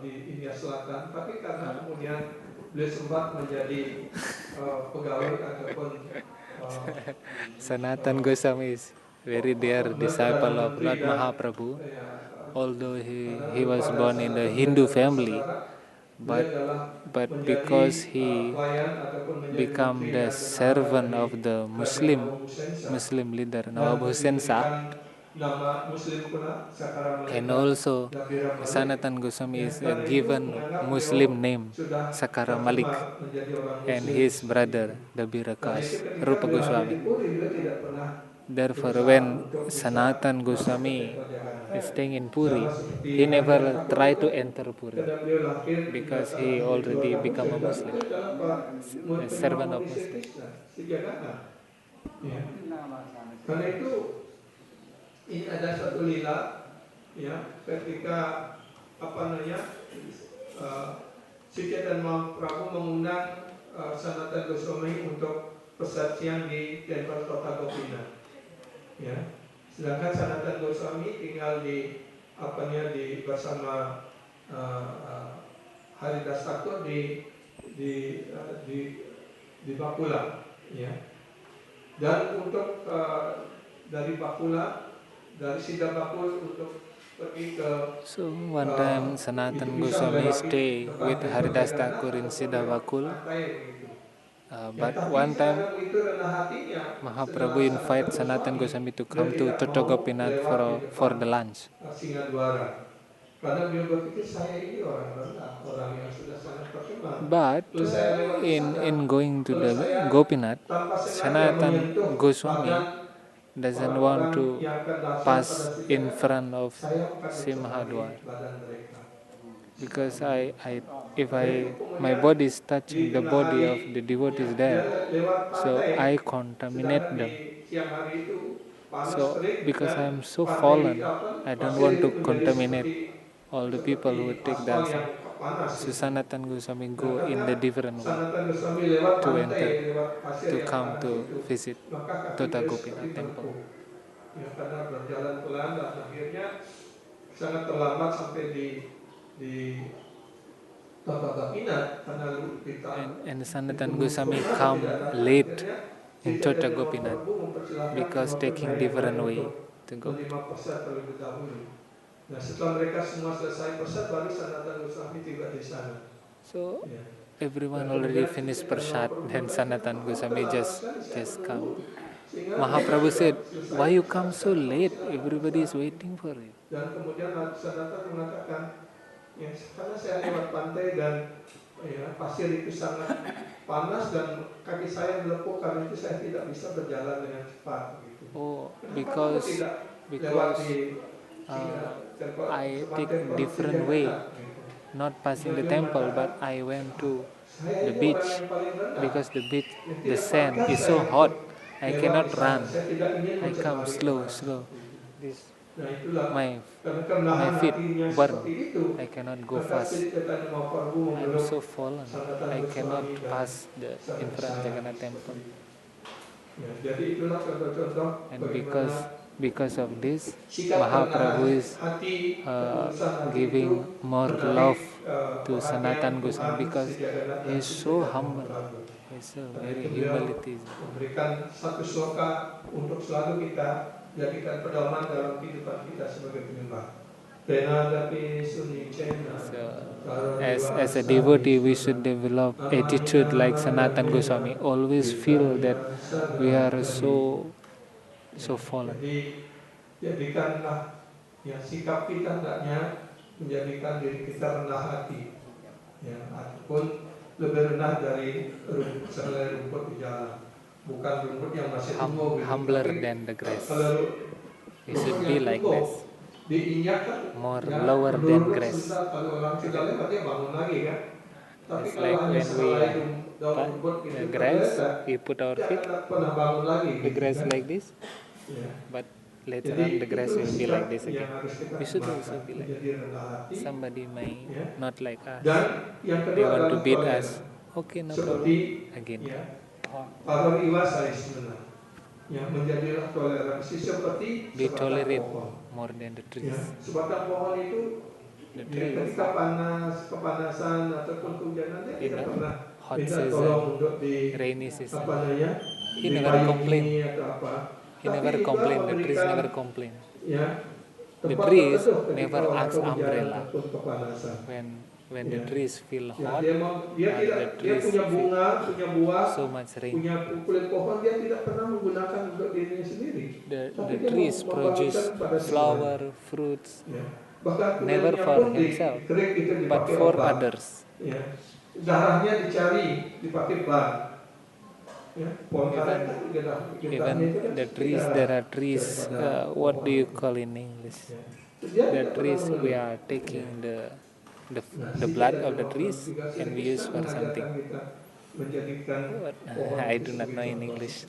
di India Selatan, tapi karena kemudian beliau sempat menjadi pegawai ataupun Sanatan Goswami is very dear disciple of Lord Mahaprabhu. Although he was born in the Hindu family, but because he become the servant of the Muslim leader Nawab Hussain Shah, and also Sanatan Goswami is given Muslim name Sakara Malik, and his brother Dabir Akash Rupa Goswami. Therefore, when Sanatan Goswami is staying in Puri, he never try to enter Puri because he already become a Muslim, a servant of Muslim. Karena itu ini ada satu lila ya ketika Sri Chaitanya Mahaprabhu mengundang Sanatana Goswami untuk persaksian di Temple Kota Gopinath. Ya. Sedangkan Sanatana Goswami tinggal di bersama Haridas Thakur di Bakula, ya. Dan untuk dari Bakula, dari Siddha Bakul untuk pergi ke So one time Sanatan Goswami stay with Haridas Thakur in Siddha Bakul. But one time Mahaprabhu invite Sanatan Goswami to come to Tota Gopinath for the lunch. But in going to the Gopinath, Sanatan Goswami doesn't want to pass in front of Simhadwar, because my body is touching the body of the devotees there, so I contaminate them. So because I am so fallen, I don't want to contaminate all the people who take darshan. So Sanatan Goswami go in the different way to enter, to come to visit Tota Gopinath temple. Ya, karena berjalan pelan dan akhirnya sangat terlambat sampai di Tota Gopinath karena and Sanatan Goswami come late in Tota Gopinath because taking different way to go. Nah, setelah mereka semua selesai persat, baru Sanatana Goswami tiba di sana. So everyone already finished Prasad, then Sanatan Goswami just come. Mahaprabhu said, "Why you come so late? Everybody is waiting for you." Dan kemudian Sanatan mengatakan, ya, karena saya lewat pantai dan ya, pasir itu sangat panas dan kaki saya melepuh, karena itu saya tidak bisa berjalan dengan cepat. Gitu. Oh, Kenapa kamu tidak lewat di I take different way, not passing the temple, but I went to the beach because the sand is so hot. I cannot run. I come slow. This my feet burn. I cannot go fast. I'm so fallen. I cannot pass the in front Jagannath temple. And because of this, Mahaprabhu is giving more love to Sanatan Goswami because he is so humble. He is so very humility. Memberikan satu sloka untuk selalu kita jadikan pedoman dalam kehidupan kita sebagai penyembah. So, as a devotee, we should develop attitude like Sanatan Goswami. Always feel that we are so fallen. Jadi jadikanlah ya sikap kita hendaknya menjadikan diri kita rendah hati, ya, ataupun lebih rendah dari rumput di jalan, bukan rumput yang masih tumbuh. Humbler than the grass. We should be like this. More lower than grass. Kalau orang sudah lewat dia bangun lagi kan. It's like when we the grass, we put our feet. The grass like this, but later on the grass will be like this again. We should also be like that. Somebody may not like us. They want to beat us. Okay, no problem. Again. Ya, menjadilah toleransi seperti be tolerate more than the trees. Ya, sebatang pohon itu ketika kepanasan ataupun kehujanan dia tidak pernah minta tolong untuk di rainy season. Apa namanya? He never complain. He never complain. The trees never complain. Ya, the trees never ask umbrella. When the trees feel hot, the trees punya bunga, punya buah, so much rain. Punya kulit pohon, dia tidak pernah menggunakan untuk dirinya sendiri. The trees produce flower, fruits, never for himself, but for others. Ya. Darahnya dicari, dipakai ban. Ya. Even the trees, there are trees. What do you call in English? The trees we are taking the blood of the trees and we use for something. I do not know in English.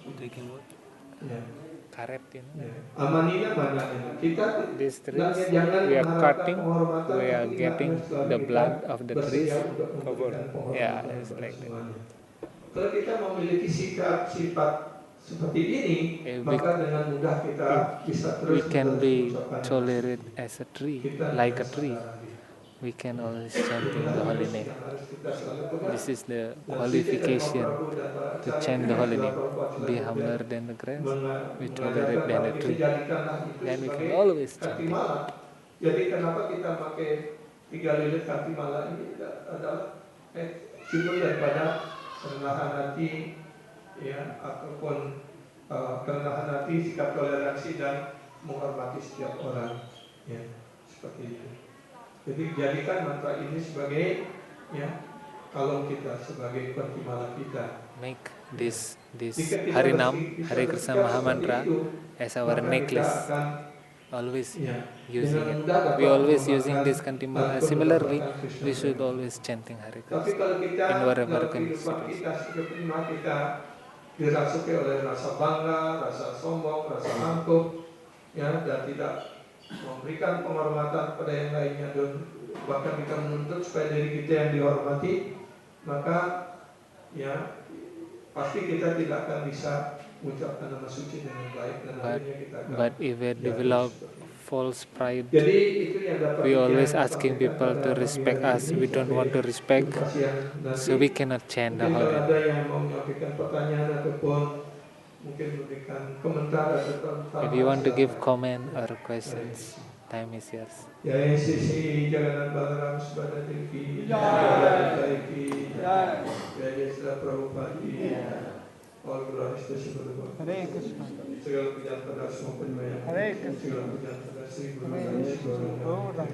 Karet, you know. These trees we are cutting, we are getting the blood of the trees. Yeah, it's like that. Kalau kita memiliki sifat seperti ini, maka dengan mudah kita bisa terus. We can be tolerant as a tree, like a tree. We can always chanting the holy name. This is the qualification to chant the holy name. Be humbler than the grass, be tolerant than the tree. Then we can always chant. Jadi kenapa kita pakai 3 lilit kaki malah ini adalah simbol daripada kerendahan hati, ya, ataupun kerendahan hati, sikap toleransi dan menghormati setiap orang, ya, seperti itu. Jadi jadikan mantra ini sebagai ya kalung kita, sebagai pertimbangan kita. Make this Harinam, Hare Krishna Mahamantra as our necklace. Always using it. We always using this kantimala. Similarly, we should always chanting Hare Krishna in whatever conditions. Kita dirasuki oleh rasa bangga, rasa sombong, rasa angkuh, ya, dan tidak memberikan penghormatan kepada yang lainnya dan bahkan kita menuntut supaya diri kita yang dihormati, maka ya pasti kita tidak akan bisa mengucapkan nama suci dengan baik dan akhirnya kita akan. But if we develop false pride, jadi itu yang dapat we always asking people to respect us. We don't want to respect, so we cannot chant the holy name. Ada yang mau menyampaikan pertanyaan ataupun mungkin memberikan komentar atau If you want to give comment or questions, time is yours. Ya, sisi Jagannath Balaram Subhadra Devi, ya, Srila Prabhupada. और गुरु स्टेशन पर Hare Krishna. segala puja pada semua penyembah. Hare Krishna. Segala puja pada Sri Guru Ganesh Gauranga.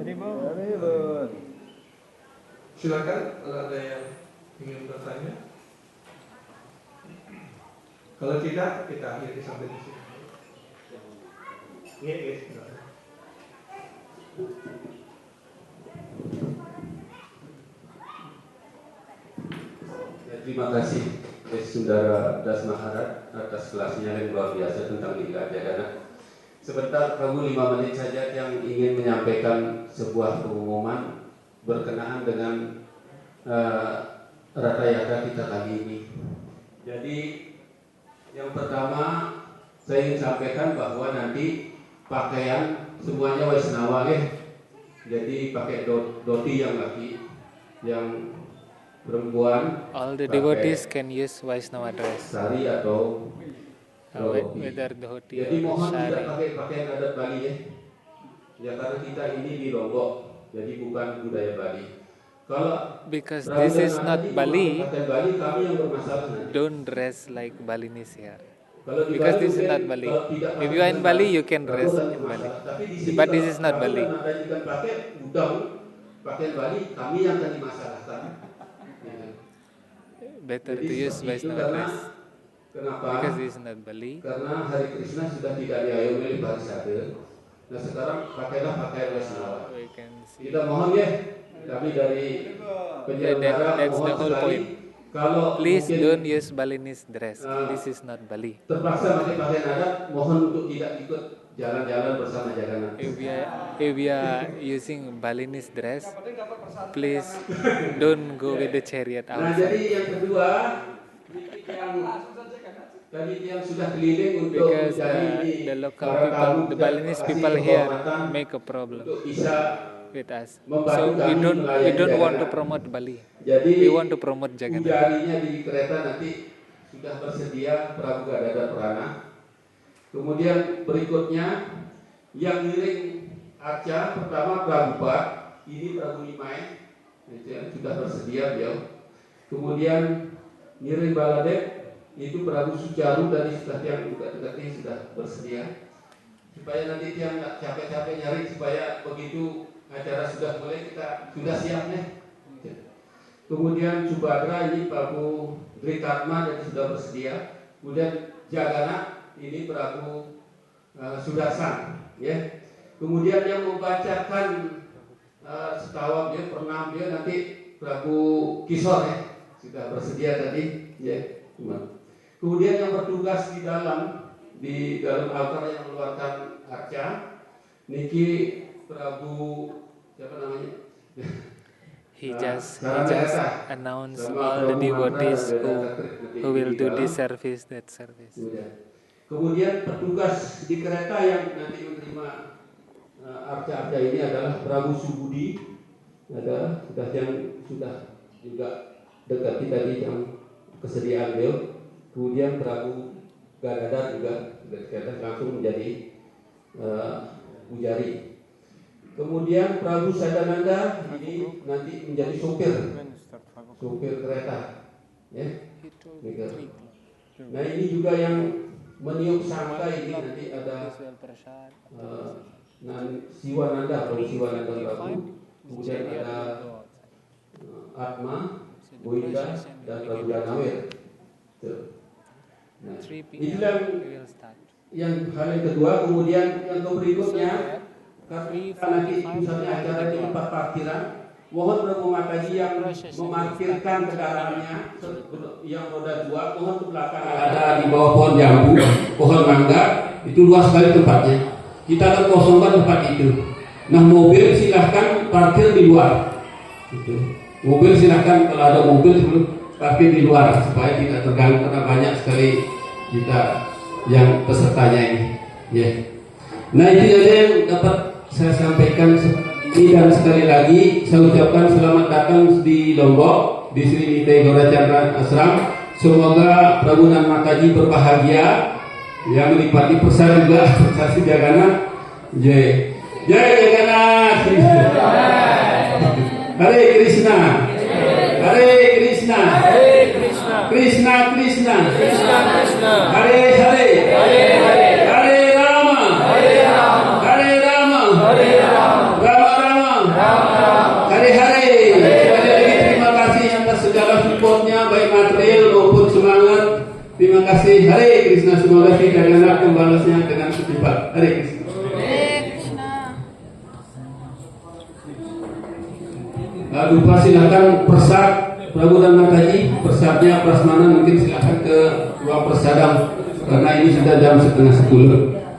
Hare Bol. Silakan kalau ada yang ingin bertanya. Kalau tidak, kita akhiri sampai di sini. Yes. Ya, terima kasih Saudara Das Maharat atas kelasnya yang luar biasa tentang Lila Jagana. Sebentar, Prabu 5 menit saja yang ingin menyampaikan sebuah pengumuman berkenaan dengan Rata Yatra kita kali ini. Jadi yang pertama saya ingin sampaikan bahwa nanti pakaian semuanya Waisnawa ya. Jadi pakai doti yang laki, yang perempuan All the devotees can use Vaishnava dress, sari atau roti. whether dhoti Jadi or mohon tidak sari. pakai pakaian adat Bali ya. Ya karena kita ini di Lombok, jadi bukan budaya Bali. Kalau Because Prabu this dan is not Nadi Bali, memakai pakaian Bali, kami yang bermasalah nanti. don't dress like Balinese here. Kalau di Because Bali this is mungkin not Bali. kalau tidak If pakai you are in pakaian Bali, you can Prabu dress dan in Bali. bermasalah. Tapi di sini But this kalau is not Prabu Bali. dan Nadi kan pakai udang, pakaian Bali, kami yang akan dimasalahkan. Gitu. Better Jadi to use seperti itu Vaishnava karena dress. kenapa? Because this is not Bali. Karena Hari Krishna sudah tidak diayomi oleh Parisade. Nah sekarang pakailah pakaian Vaishnava. We can see. Kita mohon ya, kami dari penyelenggara That's mohon the whole sekali point. kalau Please mungkin don't use Balinese dress. This is not Bali. terpaksa pakai pakaian adat, mohon untuk tidak ikut jalan-jalan bersama Jagana. If we are using Balinese dress, please don't go with the chariot Nah jadi outside. yang kedua, yang tadi yang sudah keliling untuk Because mencari ini the local para people, tamu the dan Balinese kasih people here kehormatan make a problem untuk bisa with us. membantu So kami we don't melayani want to Jagana. promote Bali. Jadi We want to promote Jagannath. pujarinya di kereta nanti sudah bersedia Prabu Gadada Purana. Kemudian berikutnya yang ngiring arca pertama Prabupat, ini Prabu Nimai, itu yang sudah bersedia beliau. Kemudian ngiring Baladek itu Prabu Sucaru dari sudah yang dekat-dekat ini sudah bersedia. Supaya nanti yang nggak capek-capek nyari supaya begitu acara sudah mulai kita sudah siap ya. Kemudian Subadra ini Prabu Dritatma dan sudah bersedia. Kemudian Jagana ini Prabu Sudarsan, ya. Kemudian yang membacakan setawab dia pernah dia nanti Prabu Kisor ya sudah bersedia tadi, ya. Kemudian yang bertugas di dalam altar yang mengeluarkan arca, niki Prabu siapa namanya? He just Sarangdata. announced Sama all the Prabu devotees Mantra, who will do di this dalam. service, that service. Kemudian petugas di kereta yang nanti menerima arca-arca ini adalah Prabu Subudi, ada yang sudah juga dekati tadi yang kesediaan beliau. Kemudian Prabu Gadada juga langsung menjadi pujari. Kemudian Prabu Sadananda ini nanti menjadi sopir kereta, ya. Nah ini juga yang meniup sangka ini nanti ada Siwananda, Prabu Siwananda Prabu, kemudian ada Atma, Boinda, dan Prabu Danawir. Nah, 3 itu p.m. we will start. yang hal yang kedua. Kemudian yang berikutnya karena nanti misalnya acara di tempat parkiran, mohon Prabu Mataji yang memarkirkan kendaraannya yang roda 2, mohon ke belakang. Ada di bawah pohon jambu, pohon mangga, itu luas sekali tempatnya. Kita akan kosongkan tempat itu. Nah mobil silahkan parkir di luar. Gitu. Mobil silahkan kalau ada mobil sebelum parkir di luar supaya tidak terganggu karena banyak sekali kita yang pesertanya ini. Ya. Nah itu aja yang dapat saya sampaikan ini, dan sekali lagi saya ucapkan selamat datang di Lombok di Sri Nite Gora Chandra Ashram. Semoga Prabu dan Mataji berbahagia, yang menikmati persen juga prestasi Jagana. Jai Jagana, Hare Krishna, Hare Hare Krishna, Krishna Krishna, Hare Hare, Hare Rama, Hare Rama, Rama Rama, Hare Hare. Sekali lagi terima kasih atas segala supportnya, baik material maupun semangat. Terima kasih. Hare Krishna. Semoga kita enak membalasnya dengan secepat. Hare Krishna. Lupa silakan persat Prabu dan Mataji, persatnya prasmanan mungkin silakan ke ruang persadam karena ini sudah jam 9:30.